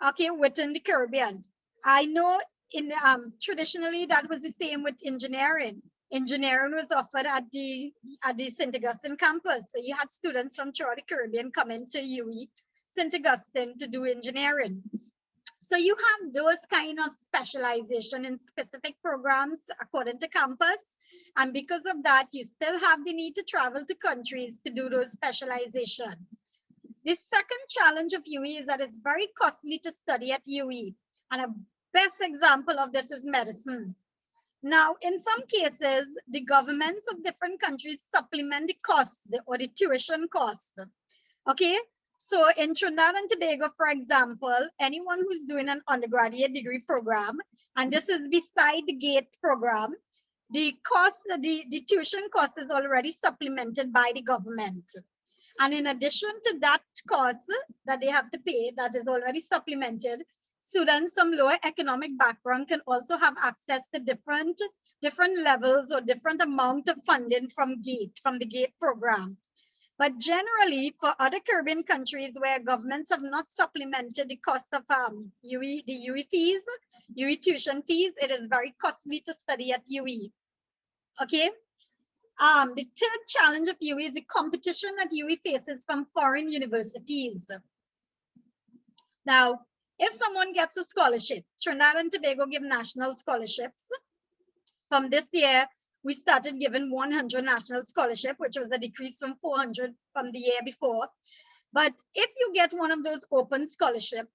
okay, within the Caribbean. I know in traditionally that was the same with engineering. Engineering was offered at the St. Augustine campus. So you had students from throughout the Caribbean coming to UE, St. Augustine to do engineering. So you have those kind of specialization in specific programs according to campus. And because of that, you still have the need to travel to countries to do those specialization. The second challenge of UE is that it's very costly to study at UE. And a best example of this is medicine. Now, in some cases, the governments of different countries supplement the costs or the tuition costs. Okay, so in Trinidad and Tobago, for example, anyone who's doing an undergraduate degree program, and this is beside the GATE program, the cost, the tuition cost is already supplemented by the government. And in addition to that cost that they have to pay, that is already supplemented, students from lower economic background can also have access to different levels or different amount of funding from the GATE program. But generally, for other Caribbean countries where governments have not supplemented the cost of UE tuition fees, it is very costly to study at UE. Okay. The third challenge of UE is the competition that UE faces from foreign universities. Now, if someone gets a scholarship, Trinidad and Tobago give national scholarships. From this year, we started giving 100 national scholarship, which was a decrease from 400 from the year before. But if you get one of those open scholarship,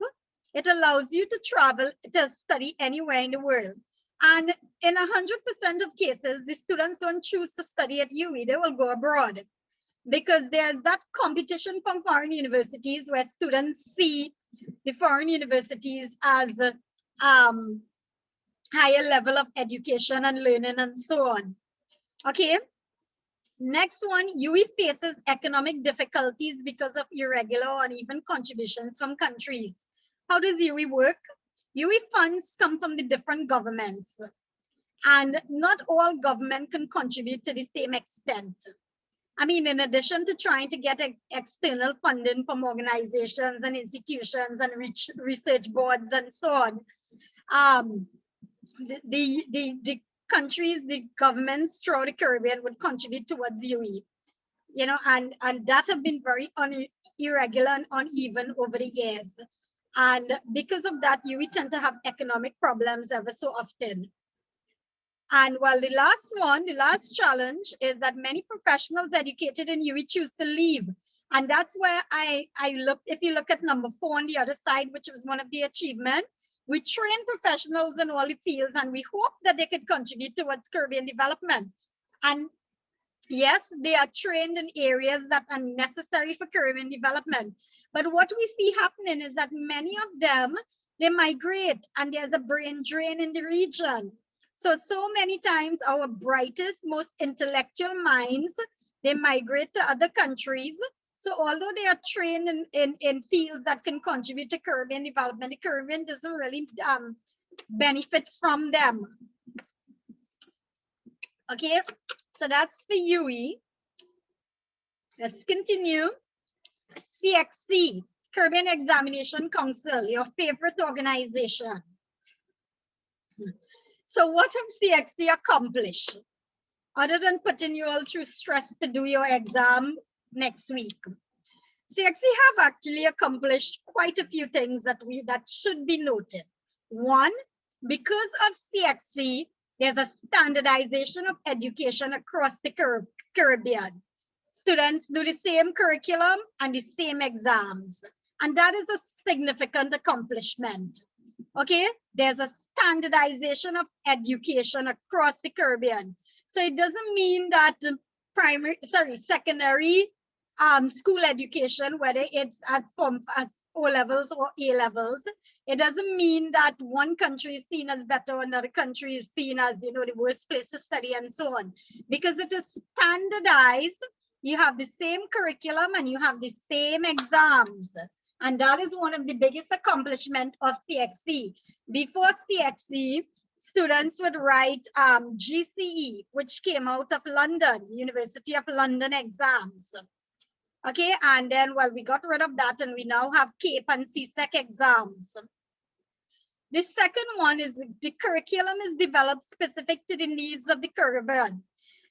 it allows you to travel to study anywhere in the world. And in 100% of cases, the students don't choose to study at UE, they will go abroad. Because there's that competition from foreign universities where students see the foreign universities as higher level of education and learning and so on. Okay. Next one, UE faces economic difficulties because of irregular or uneven contributions from countries. How does UE work? UE funds come from the different governments, and not all government can contribute to the same extent. I mean, in addition to trying to get external funding from organizations and institutions and research boards and so on, the countries, the governments throughout the Caribbean would contribute towards UE, you know, and that have been very irregular and uneven over the years. And because of that, UE tend to have economic problems ever so often. And well, the last challenge is that many professionals educated in UE choose to leave. And that's where I look, if you look at number 4 on the other side, which was one of the achievements, we train professionals in all the fields and we hope that they could contribute towards Caribbean development. And yes, they are trained in areas that are necessary for Caribbean development. But what we see happening is that many of them, they migrate and there's a brain drain in the region. So many times our brightest, most intellectual minds, they migrate to other countries. So although they are trained in fields that can contribute to Caribbean development, the Caribbean doesn't really benefit from them. Okay, so that's for UE. Let's continue. Cxe, Caribbean Examination Council, your favorite organization. So what have Cxe accomplished? Other than putting you all through stress to do your exam next week. Cxe have actually accomplished quite a few things that should be noted. One, because of Cxe, there's a standardization of education across the Caribbean. Students do the same curriculum and the same exams. And that is a significant accomplishment. Okay, there's a standardization of education across the Caribbean. So it doesn't mean that the secondary school education, whether it's as O levels or A levels, it doesn't mean that one country is seen as better, another country is seen as, you know, the worst place to study and so on. Because it is standardized, you have the same curriculum and you have the same exams. And that is one of the biggest accomplishments of Cxe. Before Cxe, students would write GCE, which came out of London, University of London exams. Okay, and then, well, we got rid of that and we now have CAPE and CSEC exams. The second one is the curriculum is developed specific to the needs of the Caribbean.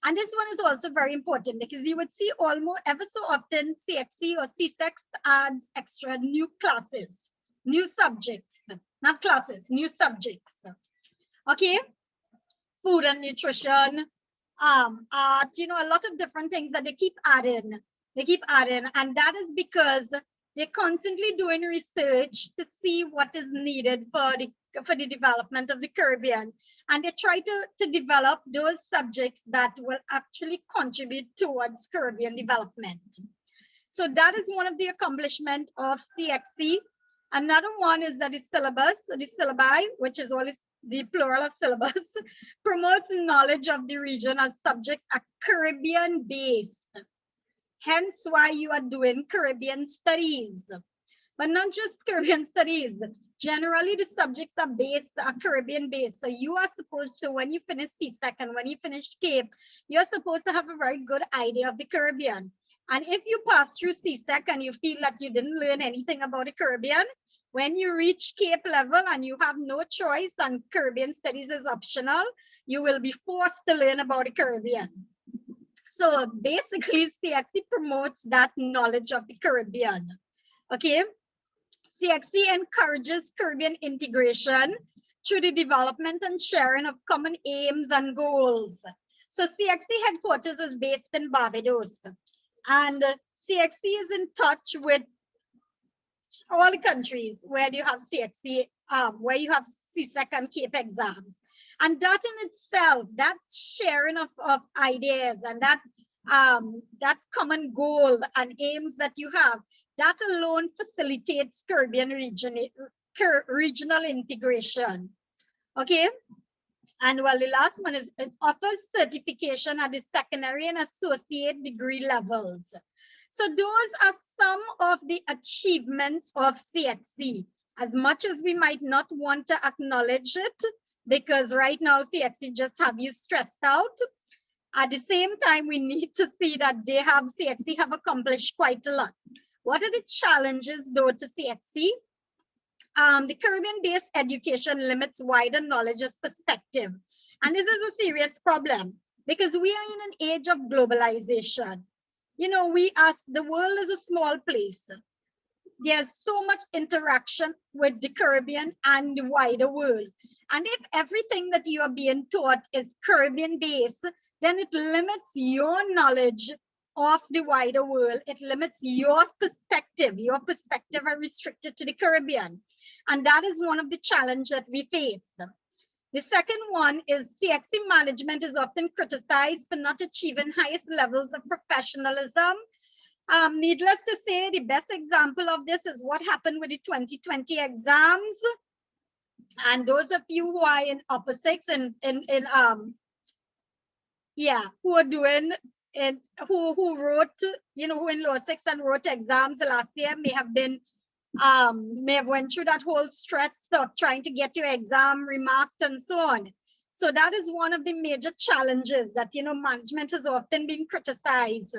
And this one is also very important because you would see almost ever so often Cxe or CSEC adds extra new classes, new subjects, not classes, new subjects. Okay, food and nutrition, art, you know, a lot of different things that they keep adding. And that is because they're constantly doing research to see what is needed for the development of the Caribbean. And they try to develop those subjects that will actually contribute towards Caribbean development. So that is one of the accomplishments of Cxe. Another one is that the syllabi, which is always the plural of syllabus, promotes knowledge of the region as subjects are Caribbean based. Hence why you are doing Caribbean studies, but not just Caribbean studies. Generally, the subjects are Caribbean based. So you are supposed to, when you finish CSEC and when you finish CAPE, you're supposed to have a very good idea of the Caribbean. And if you pass through CSEC and you feel that you didn't learn anything about the Caribbean, when you reach CAPE level and you have no choice and Caribbean studies is optional, you will be forced to learn about the Caribbean. So basically, Cxe promotes that knowledge of the Caribbean. Okay, Cxe encourages Caribbean integration through the development and sharing of common aims and goals. So Cxe headquarters is based in Barbados, and Cxe is in touch with all the countries where you have Cxe, where you have CSEC and CAPE exams. And that in itself, that sharing of ideas and that common goal and aims that you have, that alone facilitates Caribbean regional integration. Okay. And well, the last one is it offers certification at the secondary and associate degree levels. So those are some of the achievements of Cxe. As much as we might not want to acknowledge it, because right now Cxe just have you stressed out. At the same time, we need to see that Cxe have accomplished quite a lot. What are the challenges though to Cxe? The Caribbean-based education limits wider knowledge as perspective. And this is a serious problem because we are in an age of globalization. You know, the world is a small place. There's so much interaction with the Caribbean and the wider world. And if everything that you are being taught is Caribbean-based, then it limits your knowledge of the wider world. It limits your perspective. Your perspective are restricted to the Caribbean. And that is one of the challenges that we face. The second one is Cxe management is often criticized for not achieving highest levels of professionalism. Needless to say, the best example of this is what happened with the 2020 exams. And those of you who are in upper six and who are doing it, who wrote, you know, who in lower six and wrote exams last year may have went through that whole stress of trying to get your exam remarked and so on. So that is one of the major challenges that, you know, management has often been criticized.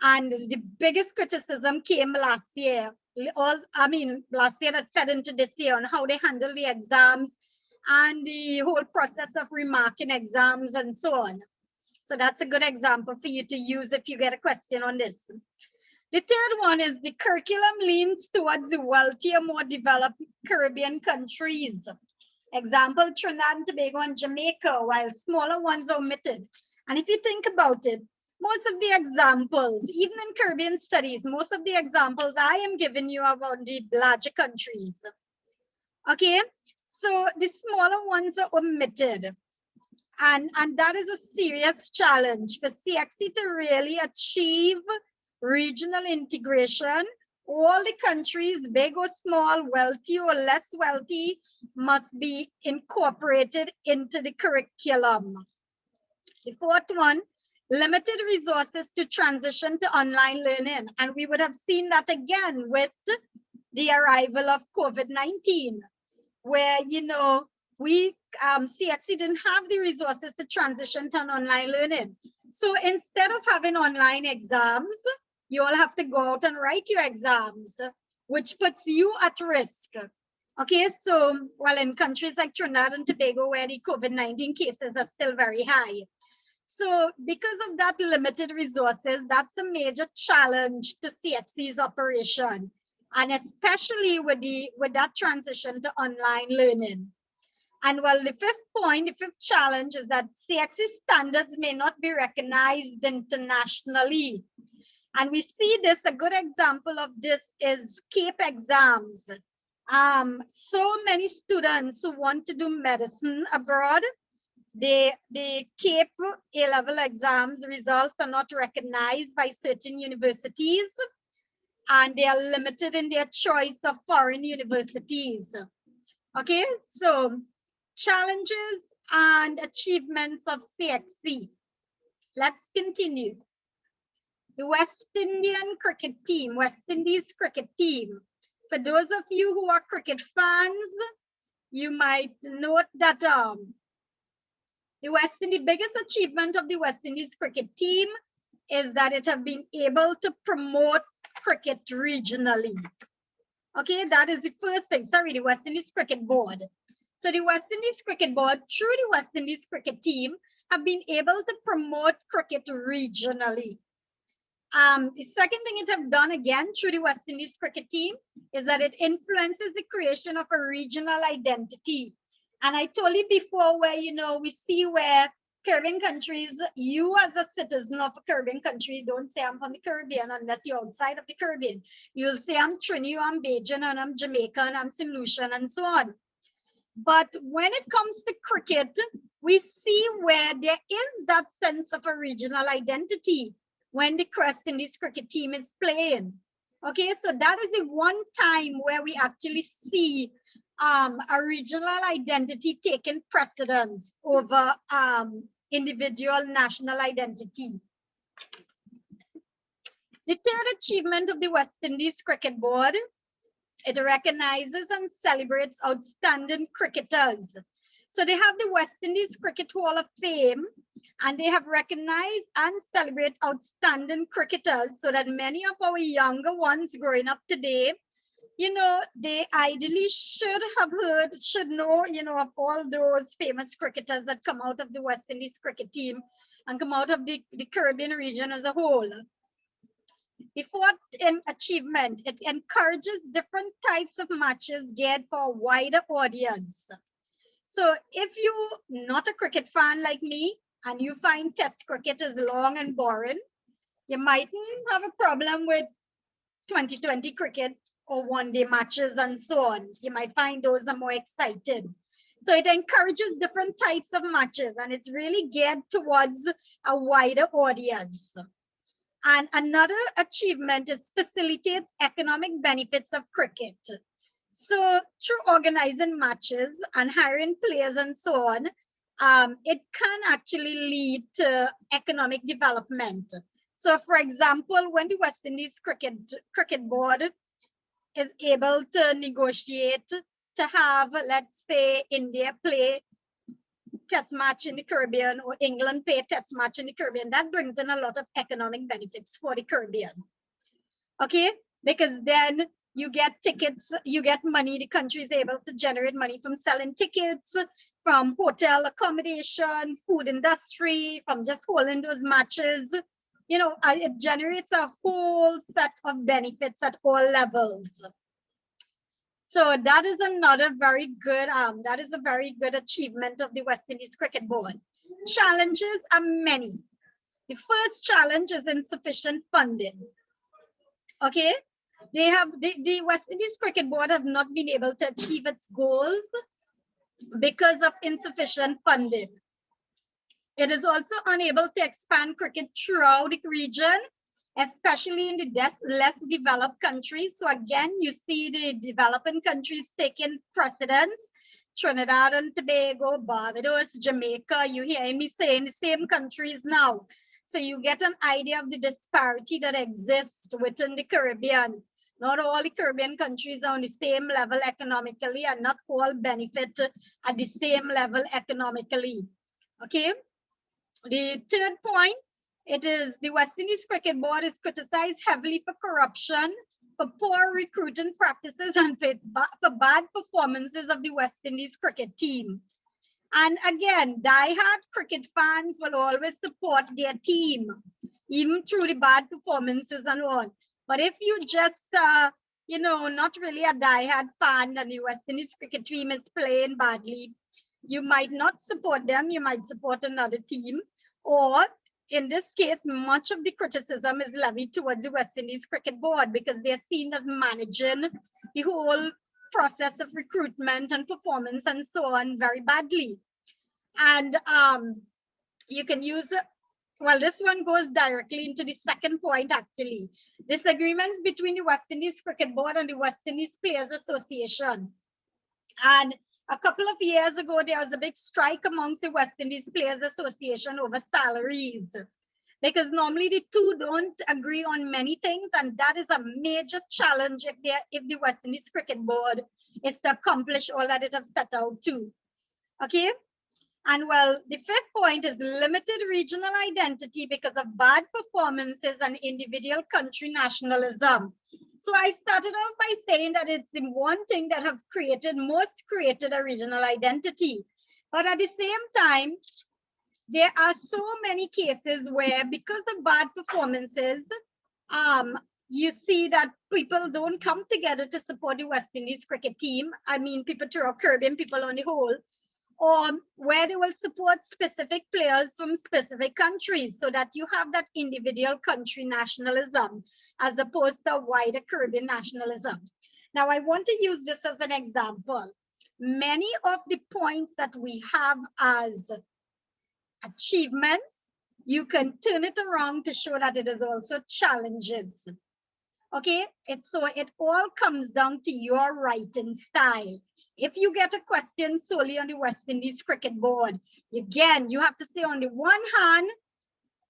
And the biggest criticism came last year. Last year that fed into this year on how they handle the exams and the whole process of remarking exams and so on. So that's a good example for you to use if you get a question on this. The third one is the curriculum leans towards the wealthier, more developed Caribbean countries. Example, Trinidad and Tobago and Jamaica, while smaller ones are omitted. And if you think about it, most of the examples, even in Caribbean studies, most of the examples I am giving you are about the larger countries. Okay, So the smaller ones are omitted. And that is a serious challenge for Cxe to really achieve regional integration. All the countries, big or small, wealthy or less wealthy, must be incorporated into the curriculum. The fourth one, limited resources to transition to online learning. And we would have seen that again with the arrival of COVID-19, where, you know, we, Cxe didn't have the resources to transition to an online learning. So instead of having online exams, you all have to go out and write your exams, which puts you at risk. Okay, so, well, in countries like Trinidad and Tobago, where the COVID-19 cases are still very high. So because of that limited resources, that's a major challenge to Cxe's operation, and especially with that transition to online learning. And well, the fifth point, the fifth challenge is that Cxe standards may not be recognized internationally. And we see this, a good example of this is CAPE exams. So many students who want to do medicine abroad, the CAPE A-level exams results are not recognized by certain universities, and they are limited in their choice of foreign universities. Okay, so challenges and achievements of Cxe. Let's continue. The West Indian cricket team, West Indies cricket team. For those of you who are cricket fans, you might note that the biggest achievement of the West Indies cricket team is that it have been able to promote cricket regionally. Okay, that is the first thing. Sorry, the West Indies Cricket Board. So the West Indies Cricket Board, through the West Indies cricket team, have been able to promote cricket regionally. The second thing it have done again through the West Indies cricket team is that it influences the creation of a regional identity. And I told you before where, you know, we see where Caribbean countries, you as a citizen of a Caribbean country, don't say I'm from the Caribbean unless you're outside of the Caribbean. You'll say I'm Trini, I'm Bajan, and I'm Jamaican, I'm St. Lucian, and so on. But when it comes to cricket, we see where there is that sense of a regional identity when the West Indies cricket team is playing. Okay, so that is the one time where we actually see a regional identity taking precedence over individual national identity. The third achievement of the West Indies Cricket Board, it recognizes and celebrates outstanding cricketers. So they have the West Indies Cricket Hall of Fame, and they have recognized and celebrate outstanding cricketers so that many of our younger ones growing up today, you know, they ideally should have heard, should know, you know, of all those famous cricketers that come out of the West Indies cricket team and come out of the Caribbean region as a whole. The fourth achievement, it encourages different types of matches geared for a wider audience. So if you're not a cricket fan like me and you find test cricket is long and boring, you mightn't have a problem with 2020 cricket or one-day matches and so on. You might find those are more exciting. So it encourages different types of matches, and it's really geared towards a wider audience. And another achievement is facilitates economic benefits of cricket. So through organizing matches and hiring players and so on, it can actually lead to economic development. So for example, when the West Indies Cricket Board is able to negotiate to have, let's say, India play test match in the Caribbean or England play a test match in the Caribbean, that brings in a lot of economic benefits for the Caribbean. Okay, because then you get tickets, you get money, the country is able to generate money from selling tickets, from hotel accommodation, food industry, from just holding those matches. You know, it generates a whole set of benefits at all levels. So that is another very good, that is a very good achievement of the West Indies Cricket Board. Challenges are many. The first challenge is insufficient funding. Okay, they have the West Indies Cricket Board have not been able to achieve its goals because of insufficient funding. It is also unable to expand cricket throughout the region, especially in the less developed countries. So again, you see the developing countries taking precedence. Trinidad and Tobago, Barbados, Jamaica, you hear me saying the same countries now. So you get an idea of the disparity that exists within the Caribbean. Not all the Caribbean countries are on the same level economically, and not all benefit at the same level economically. Okay. The third point, it is the West Indies Cricket Board is criticized heavily for corruption, for poor recruiting practices, and for bad performances of the West Indies cricket team. And again, diehard cricket fans will always support their team, even through the bad performances and all. But if you just, you know, not really a diehard fan and the West Indies cricket team is playing badly, you might not support them, you might support another team. Or in this case, much of the criticism is levied towards the West Indies Cricket Board because they're seen as managing the whole process of recruitment and performance and so on very badly. And you can use, well, this one goes directly into the second point actually. Disagreements between the West Indies Cricket Board and the West Indies Players Association. And a couple of years ago, there was a big strike amongst the West Indies Players Association over salaries, because normally the two don't agree on many things, and that is a major challenge if the West Indies Cricket Board is to accomplish all that it has set out to. Okay, and well, the fifth point is limited regional identity because of bad performances and individual country nationalism. So I started off by saying that it's the one thing that have most created a regional identity. But at the same time, there are so many cases where because of bad performances, you see that people don't come together to support the West Indies cricket team. I mean, people throughout Caribbean, people on the whole, or where they will support specific players from specific countries so that you have that individual country nationalism as opposed to wider Caribbean nationalism. Now, I want to use this as an example. Many of the points that we have as achievements, you can turn it around to show that it is also challenges. Okay, so it all comes down to your writing style. If you get a question solely on the West Indies Cricket Board, again, you have to say on the one hand,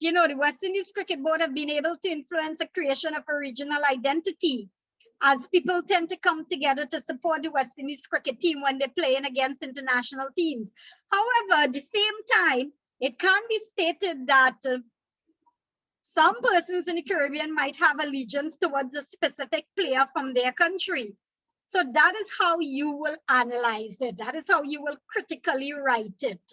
you know, the West Indies Cricket Board have been able to influence the creation of a regional identity, as people tend to come together to support the West Indies cricket team when they're playing against international teams. However, at the same time, it can be stated that some persons in the Caribbean might have allegiance towards a specific player from their country. So that is how you will analyze it. That is how you will critically write it.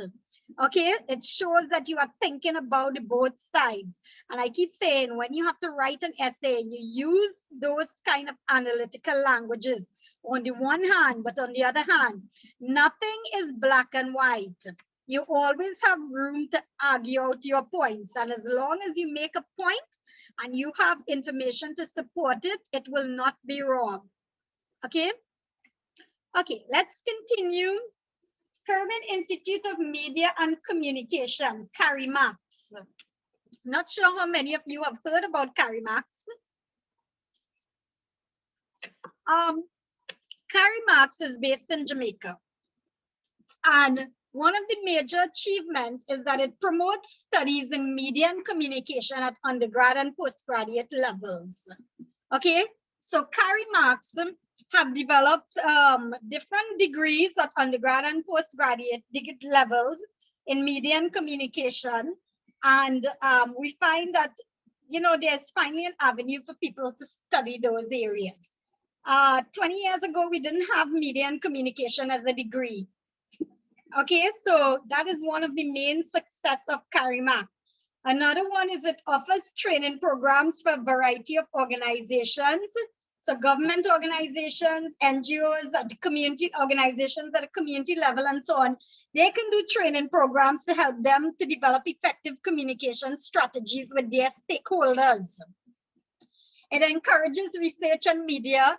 Okay, it shows that you are thinking about both sides. And I keep saying, when you have to write an essay, you use those kind of analytical languages on the one hand, but on the other hand, nothing is black and white. You always have room to argue out your points. And as long as you make a point and you have information to support it, it will not be wrong. Okay. Okay, let's continue. Caribbean Institute of Media and Communication, CARIMAX. Not sure how many of you have heard about CARIMAX. CARIMAX is based in Jamaica. And one of the major achievements is that it promotes studies in media and communication at undergrad and postgraduate levels. Okay, so CARIMAX have developed different degrees at undergrad and postgraduate levels in media and communication. And we find that, you know, there's finally an avenue for people to study those areas. 20 years ago, we didn't have media and communication as a degree. Okay, so that is one of the main success of CARIMAC. Another one is it offers training programs for a variety of organizations. So government organizations, NGOs, community organizations at a community level and so on, they can do training programs to help them to develop effective communication strategies with their stakeholders. It encourages research in media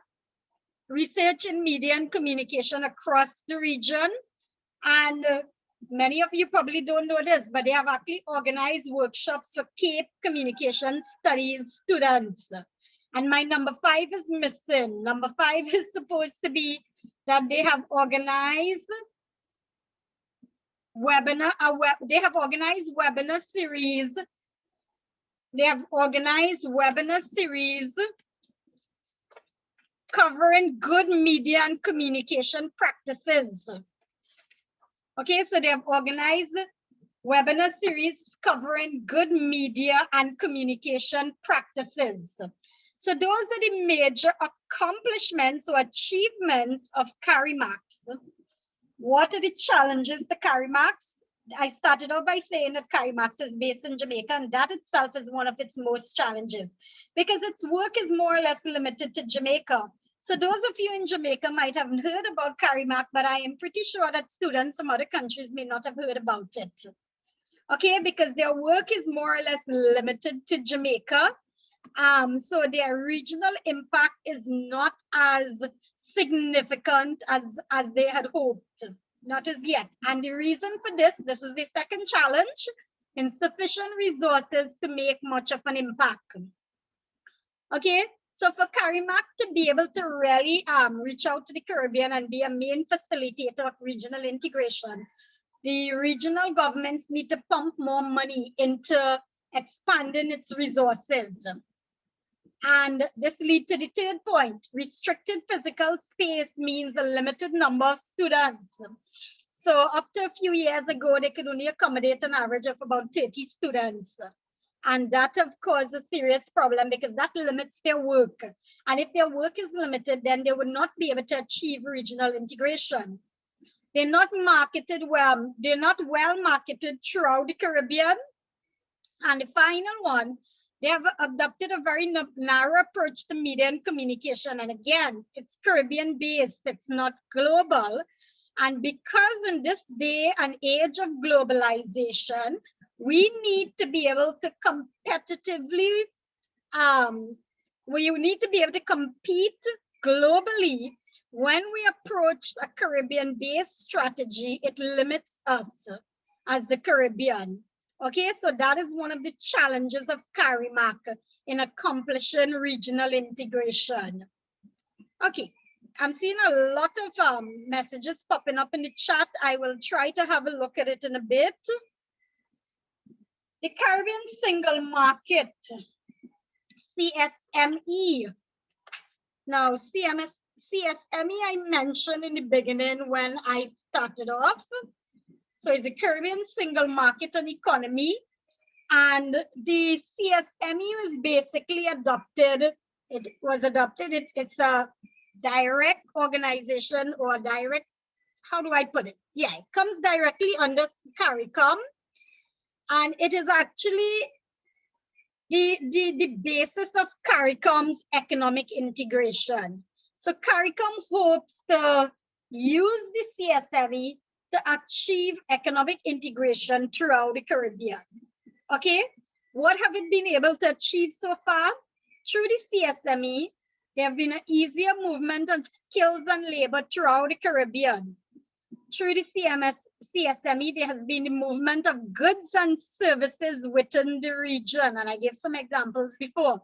and communication across the region. And many of you probably don't know this, but they have actually organized workshops for Cape Communication Studies students. And my number 5 is missing. Number 5 is supposed to be that they have organized they have organized webinar series. They have organized webinar series covering good media and communication practices. Okay, so they have organized webinar series covering good media and communication practices. So those are the major accomplishments or achievements of CARIMAX. What are the challenges to CARIMAX? I started out by saying that CARIMAX is based in Jamaica, and that itself is one of its most challenges because its work is more or less limited to Jamaica. So those of you in Jamaica might have heard about CARIMAC, but I am pretty sure that students from other countries may not have heard about it. Okay, because their work is more or less limited to Jamaica. So their regional impact is not as significant as they had hoped, not as yet. And the reason for this is the second challenge, insufficient resources to make much of an impact. Okay, so for CARIMAC to be able to really reach out to the Caribbean and be a main facilitator of regional integration, the regional governments need to pump more money into expanding its resources. And this leads to the third point. Restricted physical space means a limited number of students. So up to a few years ago, they could only accommodate an average of about 30 students. And that, of course, is a serious problem because that limits their work. And if their work is limited, then they would not be able to achieve regional integration. They're not marketed well. They're not well marketed throughout the Caribbean. And the final one, they have adopted a very narrow approach to media and communication. And again, it's Caribbean based, it's not global. And because in this day and age of globalization, we need to be able to competitively, we need to be able to compete globally. When we approach a Caribbean-based strategy, it limits us as the Caribbean. Okay, so that is one of the challenges of CARIMAC in accomplishing regional integration. Okay, I'm seeing a lot of messages popping up in the chat. I will try to have a look at it in a bit. The Caribbean Single Market, CSME. Now, CSME I mentioned in the beginning when I started off. So it's a Caribbean Single Market and Economy. And the CSME was basically adopted. It's a direct organization or direct, how do I put it? Yeah, it comes directly under CARICOM. And it is actually the basis of CARICOM's economic integration. So CARICOM hopes to use the CSME to achieve economic integration throughout the Caribbean. Okay, what have it been able to achieve so far? Through the CSME, there have been an easier movement of skills and labor throughout the Caribbean. Through the CSME, there has been the movement of goods and services within the region. And I gave some examples before,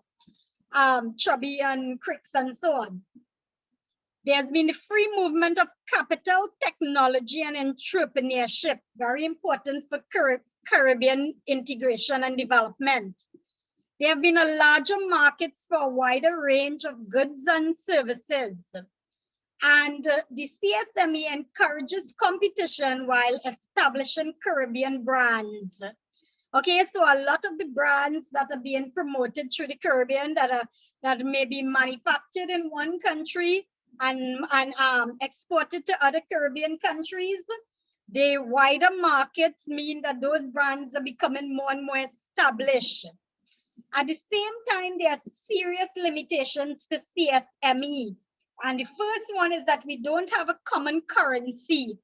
Chubby and Cricks and so on. There's been the free movement of capital, technology, and entrepreneurship, very important for Caribbean integration and development. There have been a larger markets for a wider range of goods and services. And the CSME encourages competition while establishing Caribbean brands. Okay, so a lot of the brands that are being promoted through the Caribbean that may be manufactured in one country and exported to other Caribbean countries, the wider markets mean that those brands are becoming more and more established. At the same time, there are serious limitations to CSME. And the first one is that we don't have a common currency.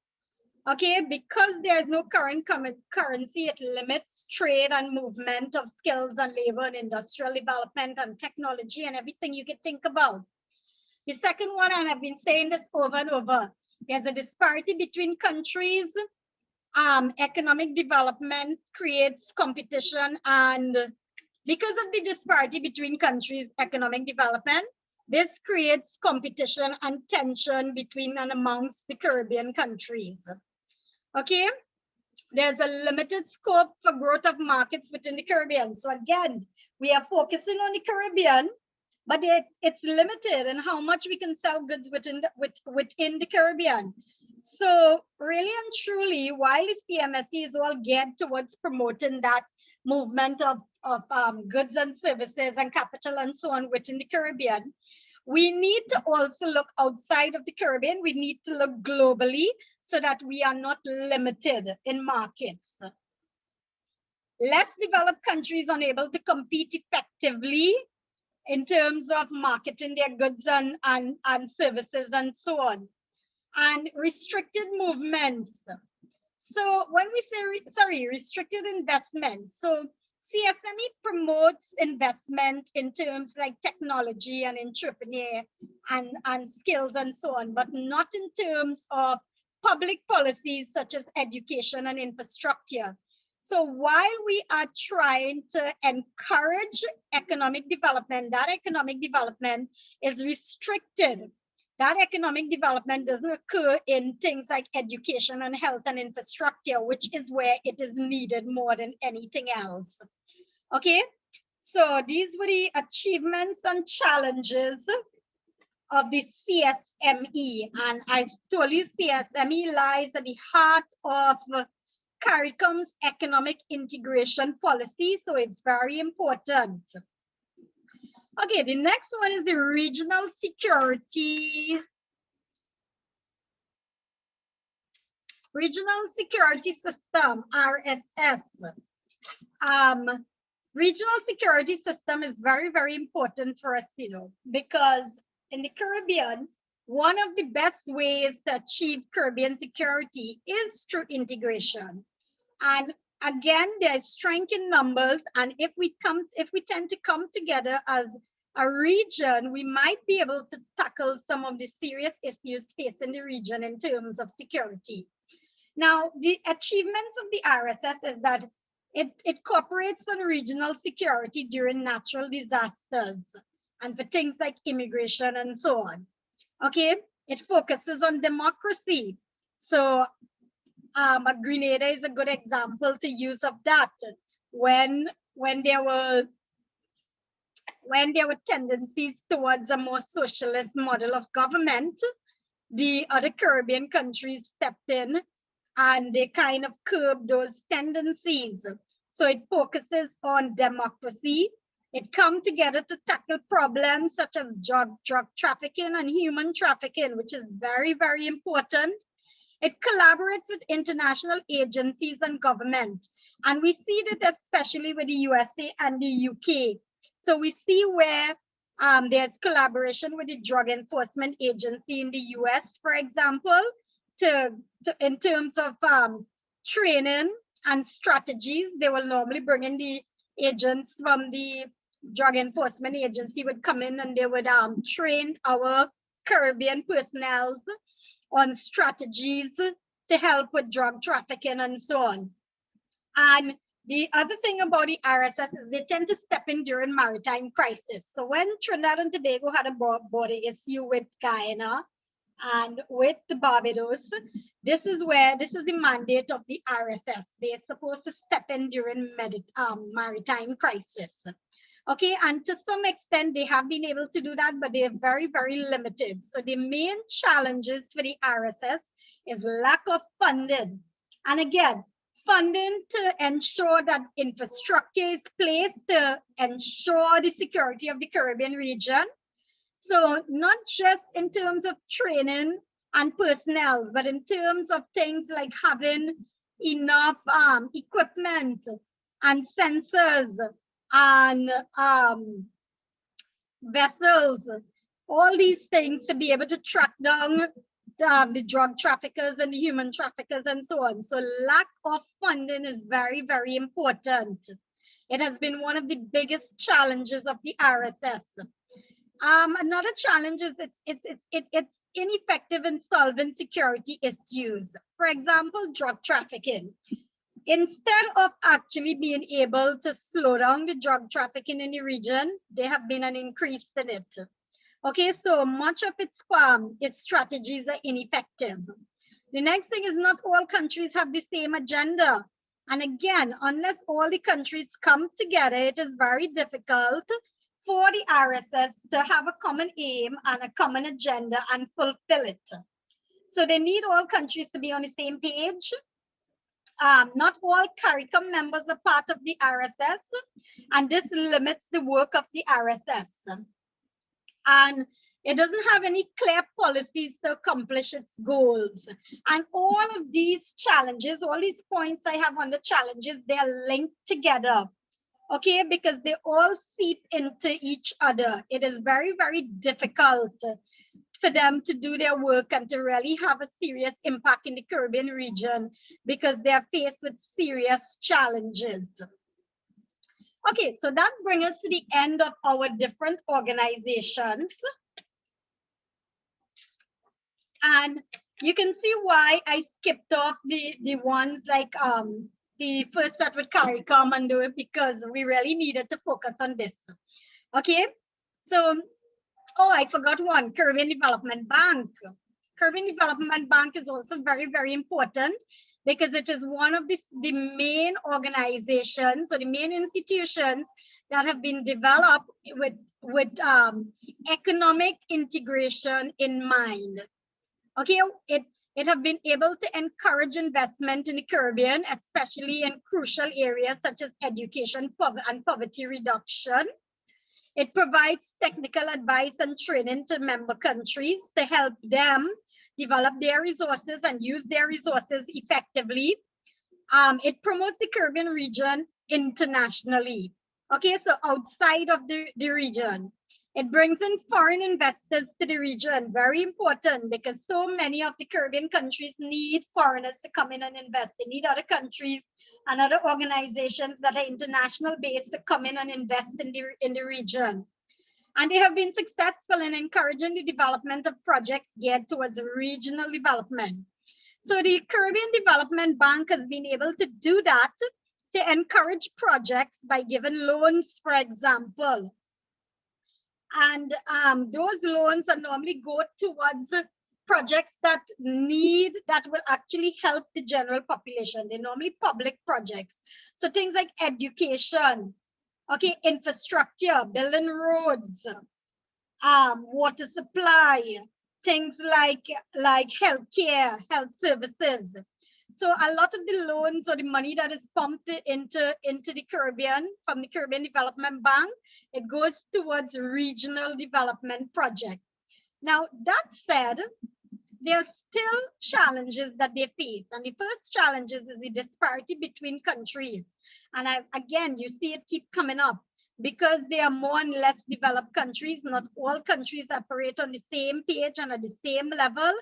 Okay, because there is no current common currency, it limits trade and movement of skills and labor and industrial development and technology and everything you can think about. The second one, and I've been saying this over and over, There's a disparity between countries. Economic development creates competition, and because of the disparity between countries' economic development, this creates competition and tension between and amongst the Caribbean countries. Okay, there's a limited scope for growth of markets within the Caribbean. So again, we are focusing on the Caribbean, but it's limited in how much we can sell goods within the Caribbean. So really and truly, while the CMSE is all geared towards promoting that movement of goods and services and capital and so on within the Caribbean, we need to also look outside of the Caribbean. We need to look globally so that we are not limited in markets. Less developed countries unable to compete effectively in terms of marketing their goods and services and so on. And restricted movements. So when we say, restricted investment, so CSME promotes investment in terms like technology and entrepreneur and skills and so on, but not in terms of public policies such as education and infrastructure. So while we are trying to encourage economic development, that economic development is restricted. That economic development doesn't occur in things like education and health and infrastructure, which is where it is needed more than anything else. Okay, so these were the achievements and challenges of the CSME. And I told you CSME lies at the heart of CARICOM's economic integration policy, so it's very important. Okay, the next one is the regional security. Regional security system, RSS. Regional security system is very, very important for us, because in the Caribbean, one of the best ways to achieve Caribbean security is through integration. And again, there's strength in numbers, and if we tend to come together as a region, we might be able to tackle some of the serious issues facing the region in terms of security. Now, the achievements of the RSS is that it cooperates on regional security during natural disasters and for things like immigration and so on. Okay, it focuses on democracy. So Grenada is a good example to use of that. When there were tendencies towards a more socialist model of government, the other Caribbean countries stepped in and they kind of curbed those tendencies. So it focuses on democracy. It comes together to tackle problems such as drug trafficking and human trafficking, which is very, very important. It collaborates with international agencies and government. And we see that especially with the USA and the UK. So we see where there's collaboration with the Drug Enforcement Agency in the US, for example, in terms of training and strategies. They will normally bring in the agents from the Drug Enforcement Agency would come in and they would train our Caribbean personnel on strategies to help with drug trafficking and so on. And the other thing about the RSS is they tend to step in during maritime crisis. So when Trinidad and Tobago had a border issue with Guyana and with the Barbados, this is the mandate of the RSS. They're supposed to step in during maritime crisis. Okay, and to some extent they have been able to do that, but they're very, very limited. So the main challenges for the RSS is lack of funding. And again, funding to ensure that infrastructure is placed to ensure the security of the Caribbean region. So not just in terms of training and personnel, but in terms of things like having enough equipment and sensors and vessels, all these things to be able to track down the drug traffickers and the human traffickers and so on. So lack of funding is very, very important. It has been one of the biggest challenges of the RSS. Another challenge is it's ineffective in solving security issues. For example, drug trafficking. Instead of actually being able to slow down the drug trafficking in the region, there have been an increase in it. Okay, so much of its strategies are ineffective. The next thing is not all countries have the same agenda. And again, unless all the countries come together, it is very difficult for the RSS to have a common aim and a common agenda and fulfill it. So they need all countries to be on the same page. Not all CARICOM members are part of the RSS, and this limits the work of the RSS. And it doesn't have any clear policies to accomplish its goals. And all of these challenges, all these points I have on the challenges, they are linked together, okay, because they all seep into each other. It is very, very difficult for them to do their work and to really have a serious impact in the Caribbean region because they are faced with serious challenges. Okay, so that brings us to the end of our different organizations. And you can see why I skipped off the ones like the first set with CARICOM and do it because we really needed to focus on this. Okay, so, oh, I forgot one, Caribbean Development Bank. Caribbean Development Bank is also very, very important because it is one of the main organizations or the main institutions that have been developed with economic integration in mind. Okay, it have been able to encourage investment in the Caribbean, especially in crucial areas such as education and poverty reduction. It provides technical advice and training to member countries to help them develop their resources and use their resources effectively. It promotes the Caribbean region internationally. Okay, so outside of the region. It brings in foreign investors to the region, very important because so many of the Caribbean countries need foreigners to come in and invest. They need other countries and other organizations that are international based to come in and invest in the region. And they have been successful in encouraging the development of projects geared towards regional development. So the Caribbean Development Bank has been able to do that to encourage projects by giving loans, for example. And those loans are normally go towards projects that will actually help the general population. They're normally public projects. So things like education, okay, infrastructure, building roads, water supply, things like healthcare, health services. So a lot of the loans or the money that is pumped into the Caribbean from the Caribbean Development Bank, it goes towards regional development projects. Now, that said, there are still challenges that they face. And the first challenges is the disparity between countries. And again, you see it keep coming up. Because they are more and less developed countries, not all countries operate on the same page and at the same level.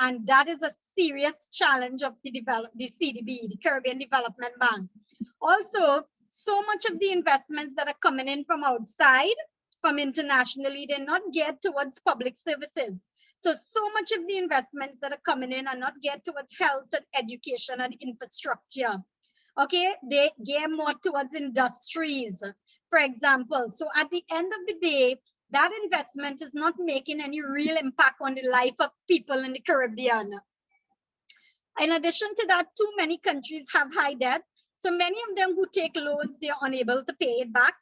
And that is a serious challenge of the CDB, the Caribbean Development Bank. Also, so much of the investments that are coming in from outside, from internationally, they're not geared towards public services. So much of the investments that are coming in are not geared towards health and education and infrastructure. Okay, they gear more towards industries, for example. So at the end of the day, that investment is not making any real impact on the life of people in the Caribbean. In addition to that, too many countries have high debt. So many of them who take loans, they are unable to pay it back.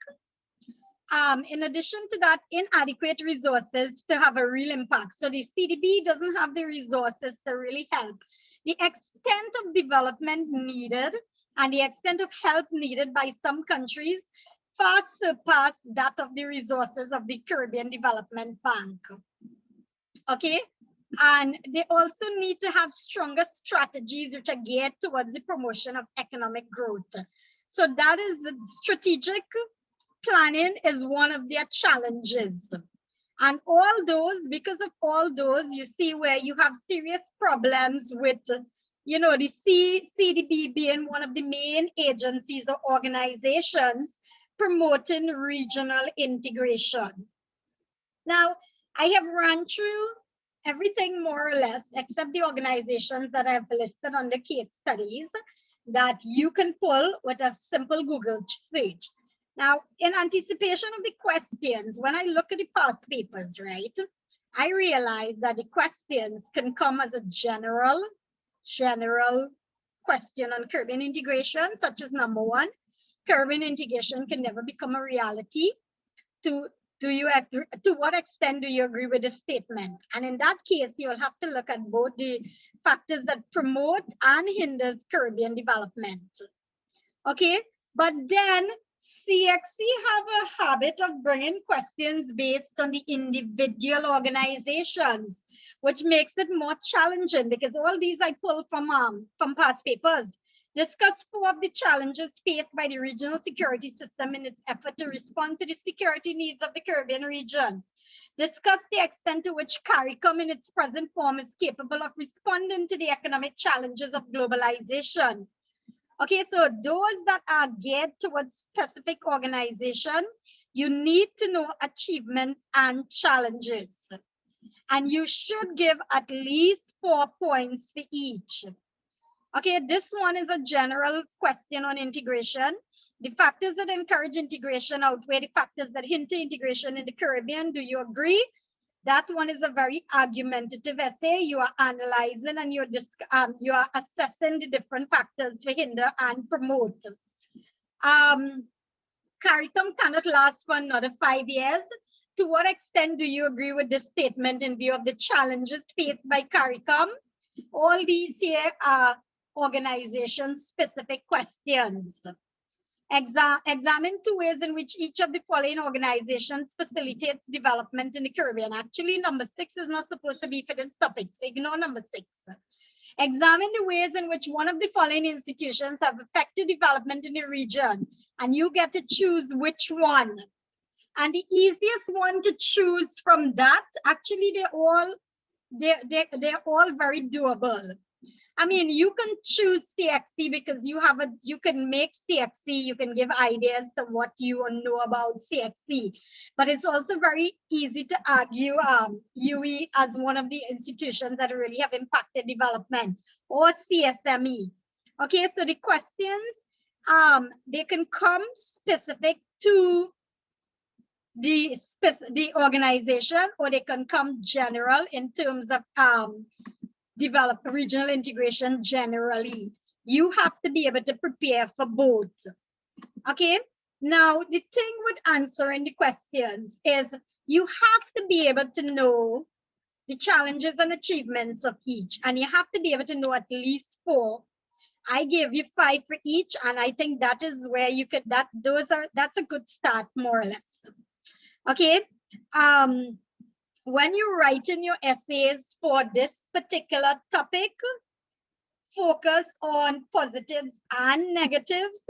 In addition to that, inadequate resources to have a real impact. So the CDB doesn't have the resources to really help. The extent of development needed and the extent of help needed by some countries far surpass that of the resources of the Caribbean Development Bank. Okay, and they also need to have stronger strategies which are geared towards the promotion of economic growth. So that is strategic planning is one of their challenges. And all those, because of all those, you see where you have serious problems with the CDB being one of the main agencies or organizations promoting regional integration. Now, I have run through everything more or less, except the organizations that I've listed under case studies that you can pull with a simple Google search. Now, in anticipation of the questions, when I look at the past papers, right, I realize that the questions can come as a general question on Caribbean integration, such as number one, Caribbean integration can never become a reality. To what extent do you agree with the statement? And in that case, you'll have to look at both the factors that promote and hinders Caribbean development. Okay, but then Cxe have a habit of bringing questions based on the individual organizations, which makes it more challenging because all these I pull from past papers. Discuss 4 of the challenges faced by the regional security system in its effort to respond to the security needs of the Caribbean region. Discuss the extent to which CARICOM in its present form is capable of responding to the economic challenges of globalization. Okay, so those that are geared towards specific organization, you need to know achievements and challenges. And you should give at least 4 points for each. Okay, this one is a general question on integration. The factors that encourage integration outweigh the factors that hinder integration in the Caribbean. Do you agree? That one is a very argumentative essay. You are analyzing and you are assessing the different factors to hinder and promote. CARICOM cannot last for another 5 years. To what extent do you agree with this statement in view of the challenges faced by CARICOM? All these here are organization-specific questions. Examine 2 ways in which each of the following organizations facilitates development in the Caribbean. Actually, number 6 is not supposed to be for this topic, so ignore number 6. Examine the ways in which one of the following institutions have affected development in the region, and you get to choose which one. And the easiest one to choose from that, actually, they're all very doable. I mean, you can choose Cxe because you can make Cxe, you can give ideas to what you know about Cxe, but it's also very easy to argue UE as one of the institutions that really have impacted development, or Csme. Okay, so the questions, they can come specific to the organization, or they can come general in terms of develop regional integration generally. You have to be able to prepare for both. Okay, now the thing with answering the questions is you have to be able to know the challenges and achievements of each, and you have to be able to know at least 4. I gave you 5 for each, and I think that is where you could, that's a good start, more or less. Okay, when you write in your essays for this particular topic, focus on positives and negatives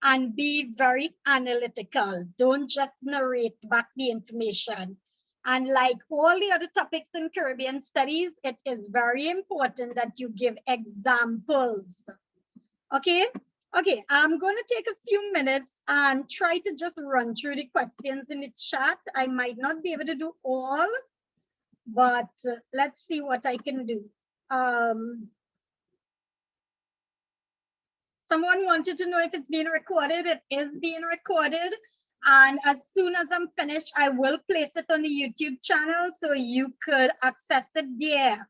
and be very analytical. Don't just narrate back the information. And like all the other topics in Caribbean studies, it is very important that you give examples. Okay? Okay, I'm going to take a few minutes and try to just run through the questions in the chat. I might not be able to do all, but let's see what I can do. Someone wanted to know if it's being recorded. It is being recorded. And as soon as I'm finished, I will place it on the YouTube channel so you could access it there.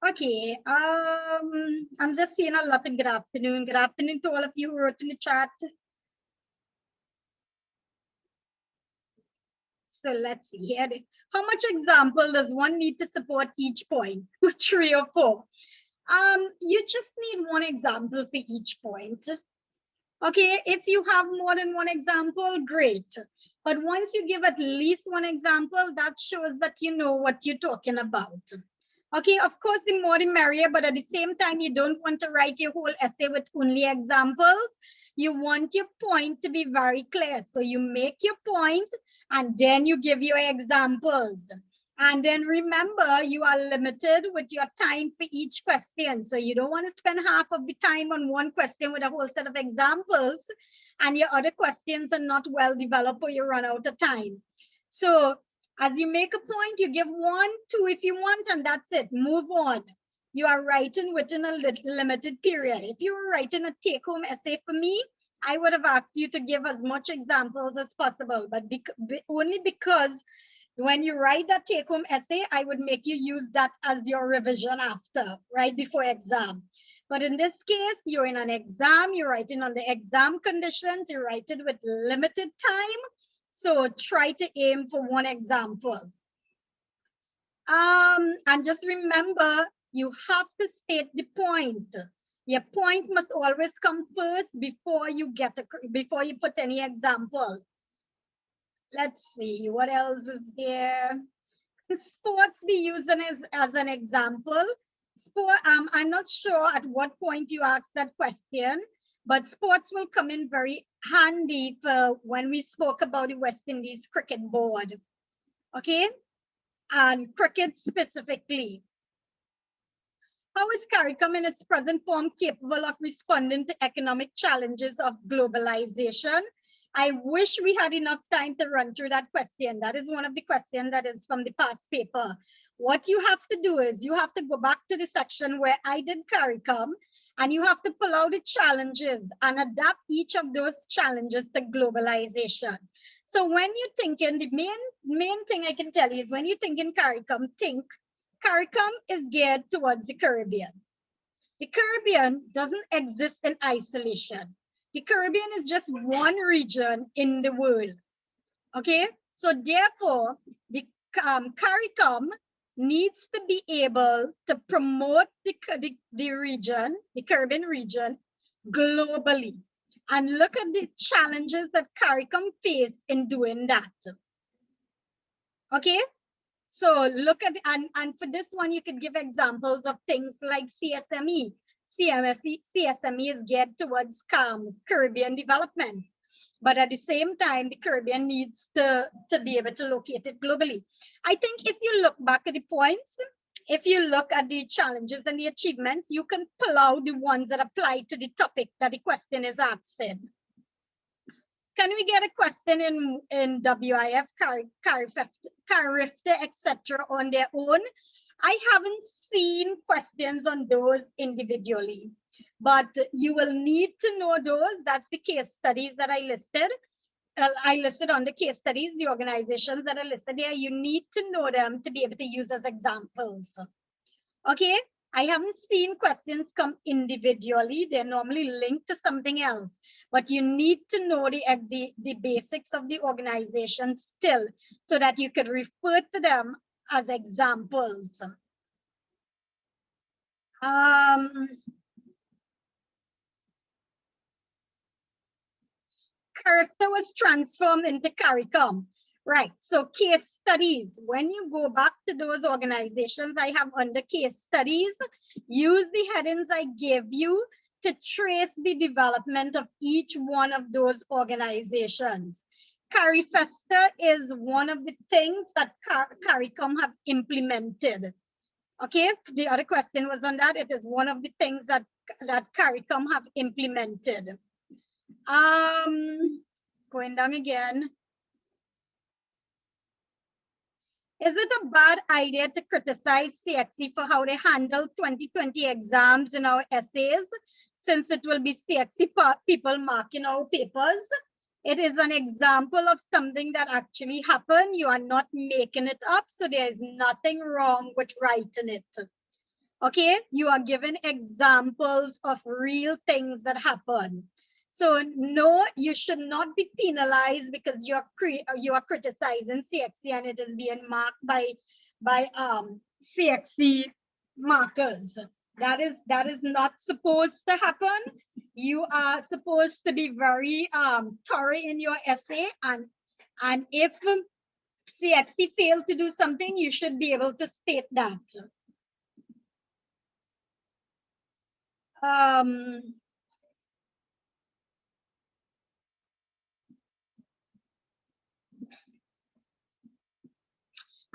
Okay, I'm just seeing a lot of good afternoon. Good afternoon to all of you who wrote in the chat. So let's see here. How much example does one need to support each point? 3 or 4? You just need 1 example for each point. Okay, if you have more than 1 example, great. But once you give at least 1 example, that shows that you know what you're talking about. Okay, of course, the more the merrier, but at the same time, you don't want to write your whole essay with only examples. You want your point to be very clear. So you make your point and then you give your examples. And then remember, you are limited with your time for each question. So you don't want to spend half of the time on one question with a whole set of examples and your other questions are not well developed or you run out of time. So as you make a point, you give 1, 2 if you want, and that's it. Move on. You are writing within a limited period. If you were writing a take-home essay for me, I would have asked you to give as much examples as possible, but only because when you write that take-home essay, I would make you use that as your revision after, right before exam. But in this case, you're in an exam, you're writing on the exam conditions, you write it with limited time. So try to aim for one example. And just remember, you have to state the point. Your point must always come first before you put any example. Let's see, what else is there? Sports be used as an example. I'm not sure at what point you asked that question, but sports will come in very handy for when we spoke about the West Indies cricket board. Okay, and cricket specifically. How is CARICOM in its present form capable of responding to economic challenges of globalization? I wish we had enough time to run through that question. That is one of the questions that is from the past paper. What you have to do is you have to go back to the section where I did CARICOM, and you have to pull out the challenges and adapt each of those challenges to globalization. So when you're thinking, the main thing I can tell you is when you think in CARICOM, think CARICOM is geared towards the Caribbean. The Caribbean doesn't exist in isolation. The Caribbean is just one region in the world. Okay, so therefore, the CARICOM needs to be able to promote the region, the Caribbean region, globally. And look at the challenges that CARICOM face in doing that. Okay, so look at, and for this one, you could give examples of things like CSME. CSME is geared towards Caribbean development. But at the same time, the Caribbean needs to be able to locate it globally. I think if you look back at the points, if you look at the challenges and the achievements, you can pull out the ones that apply to the topic that the question is asking. Can we get a question in WIF, CARIFTA, etc. on their own? I haven't seen questions on those individually, but you will need to know those. That's the case studies that I listed. I listed on the case studies, the organizations that are listed there. You need to know them to be able to use as examples. Okay, I haven't seen questions come individually. They're normally linked to something else, but you need to know the basics of the organization still so that you could refer to them as examples. CARIFTA was transformed into CARICOM. Right, so case studies. When you go back to those organizations I have under case studies, use the headings I gave you to trace the development of each one of those organizations. CARIFESTA is one of the things that CARICOM have implemented. Okay, the other question was on that. It is one of the things that CARICOM have implemented. Going down again. Is it a bad idea to criticize Cxe for how they handle 2020 exams in our essays, since it will be Cxe people marking our papers? It is an example of something that actually happened. You are not making it up, so there is nothing wrong with writing it. Okay, you are given examples of real things that happen. So no, you should not be penalized because you are criticizing Cxe and it is being marked by Cxe markers. That is not supposed to happen. You are supposed to be very thorough in your essay, and if Cxe fails to do something, you should be able to state that.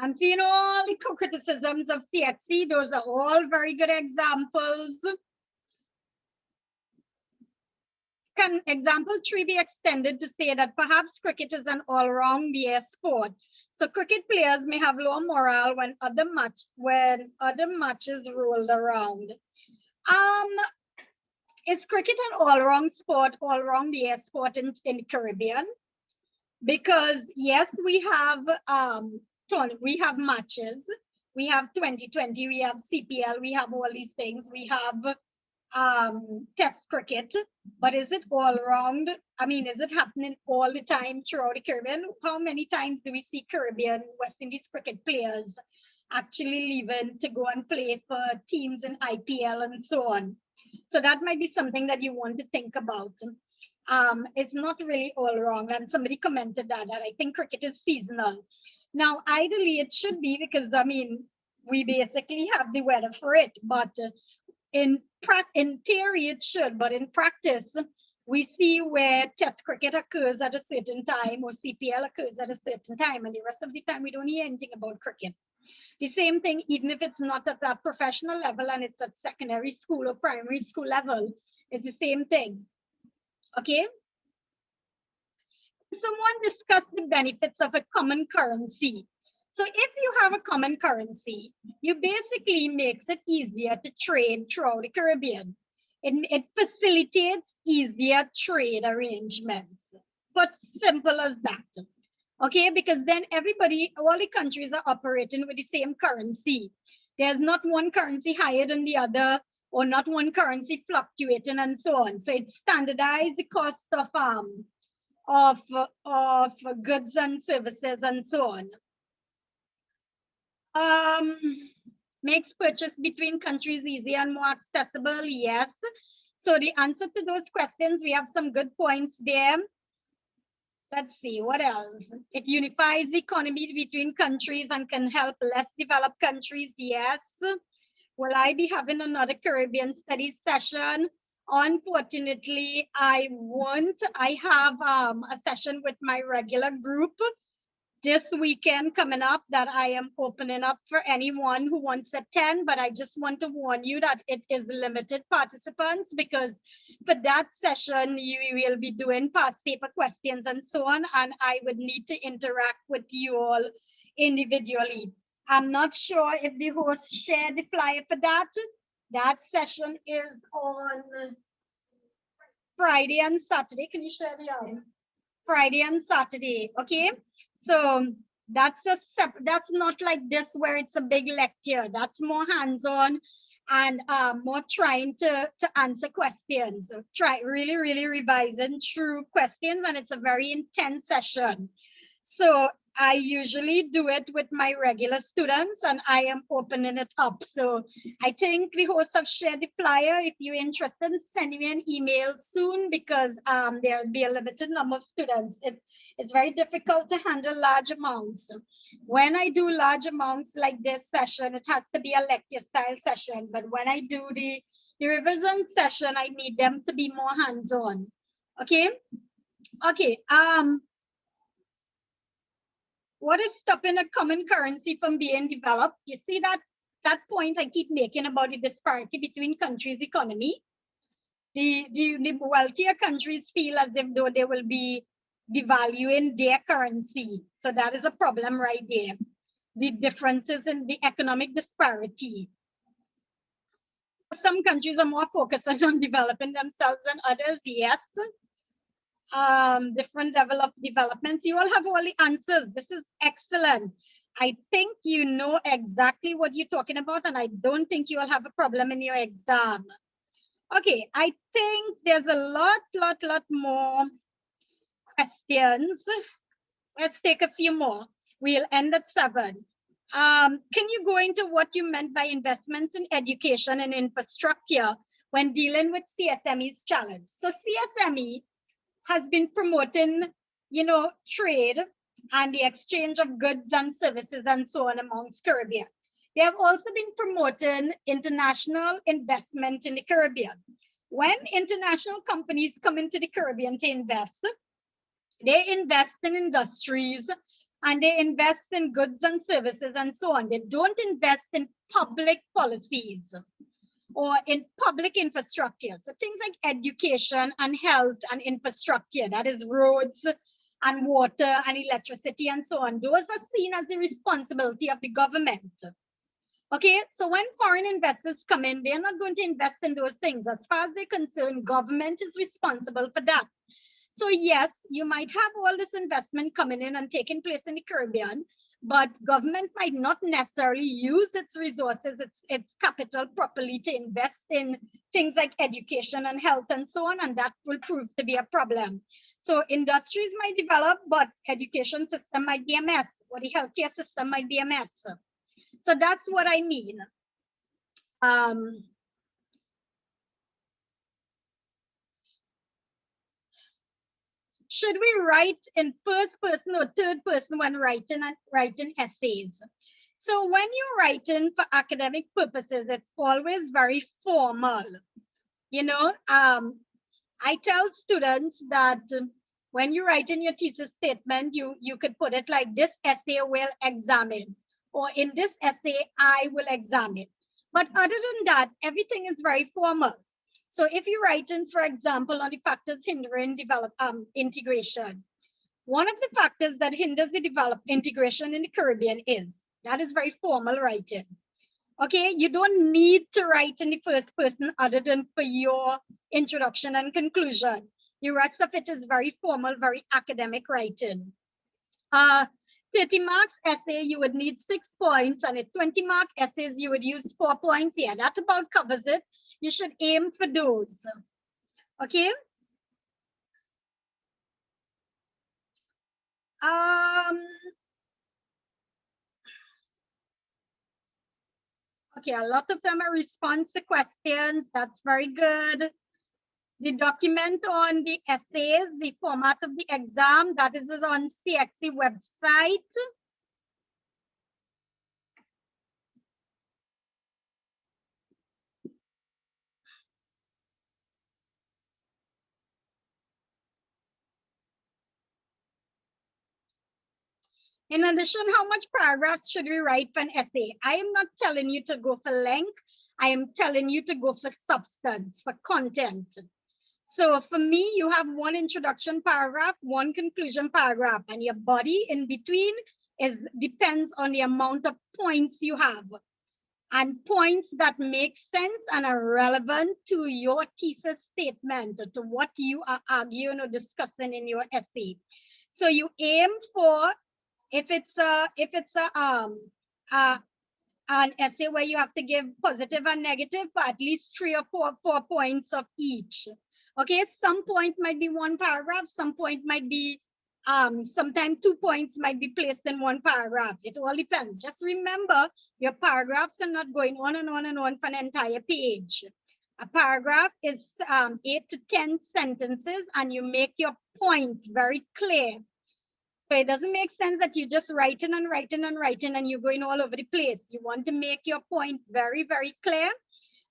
I'm seeing all the criticisms of Cxe. Those are all very good examples. Can example 3 be extended to say that perhaps cricket is an all-round sport? So cricket players may have low morale when other matches rolled around. Is cricket an all-round sport, all-round sport in the Caribbean? Because yes, we have matches, we have 2020, we have CPL, we have all these things, we have test cricket, but is it all round? I mean, is it happening all the time throughout the Caribbean? How many times do we see Caribbean West Indies cricket players actually leaving to go and play for teams in IPL and so on? So that might be something that you want to think about. It's not really all wrong, and somebody commented that I think cricket is seasonal. Now, ideally it should be, because I mean, we basically have the weather for it, but in theory it should, but in practice we see where test cricket occurs at a certain time or CPL occurs at a certain time, and the rest of the time we don't hear anything about cricket. The same thing, even if it's not at that professional level and it's at secondary school or primary school level, it's the same thing. Okay. Someone discussed the benefits of a common currency. So if you have a common currency, you basically makes it easier to trade throughout the Caribbean. It facilitates easier trade arrangements, but simple as that. Okay, because then everybody, all the countries are operating with the same currency. There's not one currency higher than the other, or not one currency fluctuating and so on. So it standardizes the cost of goods and services and so on. Makes purchase between countries easier and more accessible, yes. So the answer to those questions, we have some good points there. Let's see, what else? It unifies the economy between countries and can help less developed countries, yes. Will I be having another Caribbean studies session? Unfortunately, I won't. I have a session with my regular group this weekend coming up that I am opening up for anyone who wants to attend, but I just want to warn you that it is limited participants, because for that session, you will be doing past paper questions and so on, and I would need to interact with you all individually. I'm not sure if the host shared the flyer for that. That session is on Friday and Saturday. Can you share the Friday and Saturday? Okay, so that's not like this where it's a big lecture. That's more hands-on and more trying to answer questions. Try really revising through questions, and it's a very intense session. So I usually do it with my regular students, and I am opening it up. So I think the hosts have shared the flyer. If you're interested, send me an email soon, because there'll be a limited number of students. It's very difficult to handle large amounts. When I do large amounts like this session, it has to be a lecture style session. But when I do the revision session, I need them to be more hands-on. Okay. Okay. What is stopping a common currency from being developed? You see that point I keep making about the disparity between countries' economy. The wealthier countries feel as if though they will be devaluing their currency. So that is a problem right there. The differences in the economic disparity. Some countries are more focused on developing themselves than others, yes. Different level of developments. You all have all the answers. This is excellent. I think you know exactly what you're talking about, and I don't think you will have a problem in your exam. Okay, I think there's a lot more questions. Let's take a few more. We'll end at 7. Can you go into what you meant by investments in education and infrastructure when dealing with CSME's challenge? So CSME has been promoting, trade and the exchange of goods and services and so on amongst Caribbean. They have also been promoting international investment in the Caribbean. When international companies come into the Caribbean to invest, they invest in industries and they invest in goods and services and so on. They don't invest in public policies or in public infrastructure. So things like education and health and infrastructure, that is roads and water and electricity and so on, those are seen as the responsibility of the government. Okay, so when foreign investors come in, they're not going to invest in those things. As far as they're concerned, government is responsible for that. So yes, you might have all this investment coming in and taking place in the Caribbean, but government might not necessarily use its resources, its capital properly to invest in things like education and health and so on, and that will prove to be a problem. So industries might develop, but education system might be a mess, or the healthcare system might be a mess. So that's what I mean. Should we write in first person or third person when writing essays? So when you're writing for academic purposes, it's always very formal. You know, I tell students that when you write in your thesis statement, you could put it like, this essay will examine, or in this essay, I will examine. But other than that, everything is very formal. So if you write in, for example, on the factors hindering integration, one of the factors that hinders the integration in the Caribbean is, that is very formal writing. Okay, you don't need to write in the first person other than for your introduction and conclusion. The rest of it is very formal, very academic writing. 30 marks essay, you would need 6 points, and a 20 mark essays, you would use 4 points. Yeah, that about covers it. You should aim for those. Okay. Okay, a lot of them are response to questions. That's very good. The document on the essays, the format of the exam, that is on Cxe website. In addition, how much paragraphs should we write for an essay? I am not telling you to go for length. I am telling you to go for substance, for content. So for me, you have 1 introduction paragraph, 1 conclusion paragraph, and your body in between depends on the amount of points you have, and points that make sense and are relevant to your thesis statement, to what you are arguing or discussing in your essay. So you aim for, if it's an essay where you have to give positive and negative, for at least 3 or 4 points of each. Okay, some point might be 1 paragraph, some point might be, sometimes 2 points might be placed in 1 paragraph. It all depends. Just remember, your paragraphs are not going on and on and on for an entire page. A paragraph is 8 to 10 sentences, and you make your point very clear. So it doesn't make sense that you just writing and writing and writing and you're going all over the place. You want to make your point very, very clear,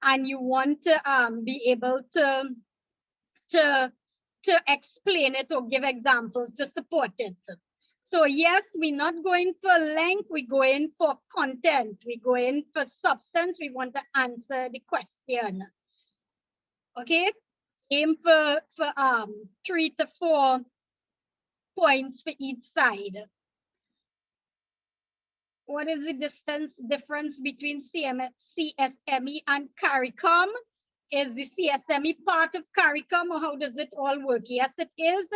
and you want to be able to explain it or give examples to support it. So yes, we're not going for length, we go in for content, we go in for substance, we want to answer the question. Okay, aim for 3 to 4 points for each side. What is the difference between Csme and CARICOM? Is the Csme part of CARICOM, or how does it all work? Yes, it is.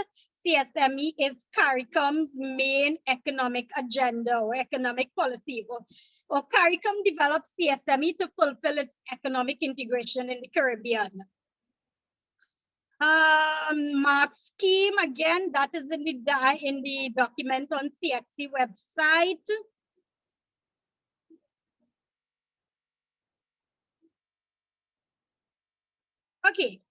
Csme is CARICOM's main economic agenda or economic policy. Or CARICOM develops Csme to fulfill its economic integration in the Caribbean. Mark scheme, again, that is in the document on Cxe website. Okay.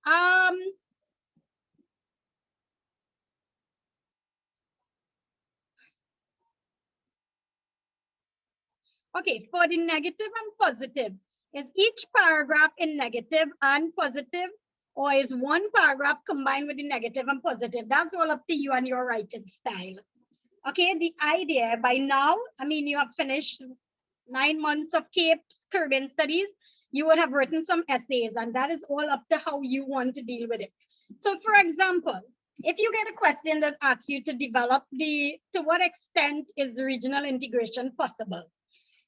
Okay, for the negative and positive, is each paragraph in negative and positive, or is 1 paragraph combined with the negative and positive? That's all up to you and your writing style. Okay, the idea by now, I mean, you have finished 9 months of Caribbean studies, you would have written some essays, and that is all up to how you want to deal with it. So for example, if you get a question that asks you to develop to what extent is regional integration possible?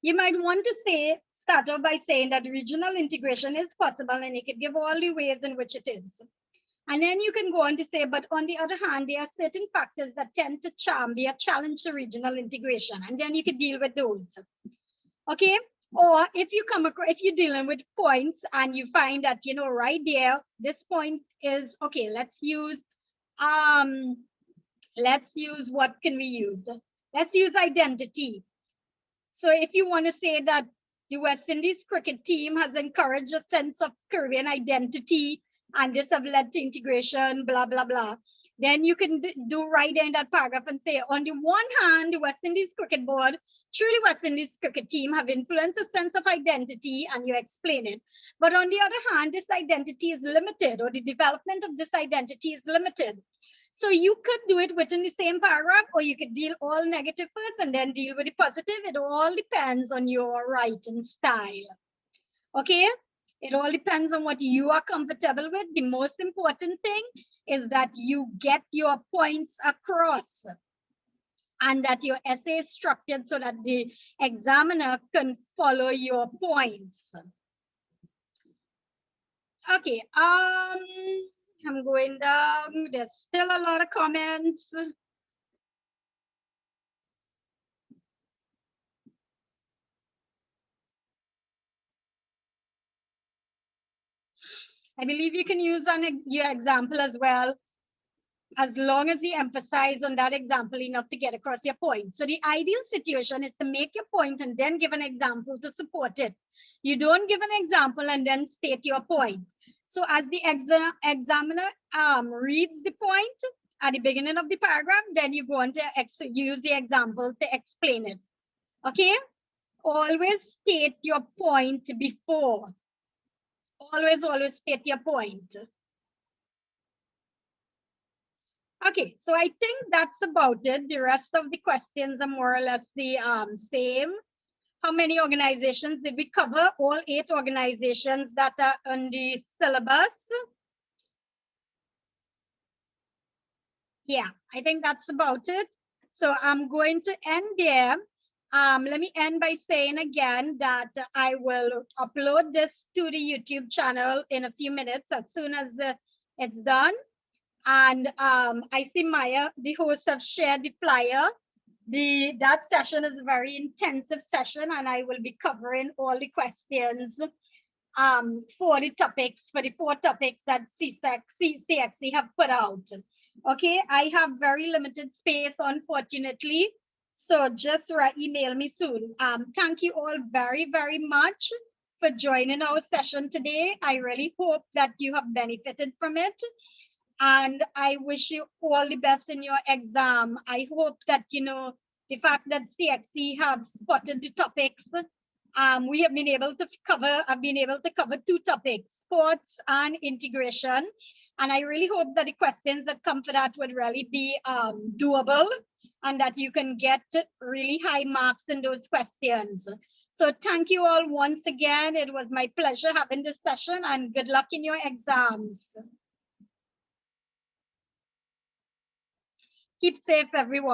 You might want to start off by saying that regional integration is possible, and you could give all the ways in which it is. And then you can go on to say, but on the other hand, there are certain factors that tend to be a challenge to regional integration, and then you could deal with those. Okay, or if you're dealing with points and you find that, you know, right there, this point is okay, let's use what can we use? Let's use identity. So if you want to say that the West Indies cricket team has encouraged a sense of Caribbean identity and this have led to integration, blah, blah, blah, then you can do right in that paragraph and say, on the one hand, the West Indies Cricket Board, through the West Indies cricket team, have influenced a sense of identity, and you explain it. But on the other hand, this identity is limited, or the development of this identity is limited. So you could do it within the same paragraph, or you could deal all negative first and then deal with the positive. It all depends on your writing style. Okay? It all depends on what you are comfortable with. The most important thing is that you get your points across and that your essay is structured so that the examiner can follow your points. Okay, I'm going down. There's still a lot of comments. I believe you can use your example as well, as long as you emphasize on that example enough to get across your point. So the ideal situation is to make your point and then give an example to support it. You don't give an example and then state your point. So as the examiner reads the point at the beginning of the paragraph, then you go on to use the example to explain it. Okay? Always state your point before. Always state your point. Okay, so I think that's about it. The rest of the questions are more or less the same. How many organizations did we cover? All 8 organizations that are on the syllabus. Yeah, I think that's about it. So I'm going to end there. Let me end by saying again that I will upload this to the YouTube channel in a few minutes as soon as it's done. And I see Maya, the host, have shared the flyer. That session is a very intensive session, and I will be covering all the questions for the 4 topics that Cxe have put out. Okay, I have very limited space, unfortunately. So just email me soon. Thank you all very, very much for joining our session today. I really hope that you have benefited from it. And I wish you all the best in your exam. I hope that, you know, the fact that Cxe have spotted the topics, we have been able to cover, I've been able to cover 2 topics, sports and integration. And I really hope that the questions that come for that would really be doable and that you can get really high marks in those questions. So thank you all once again. It was my pleasure having this session, and good luck in your exams. Keep safe, everyone.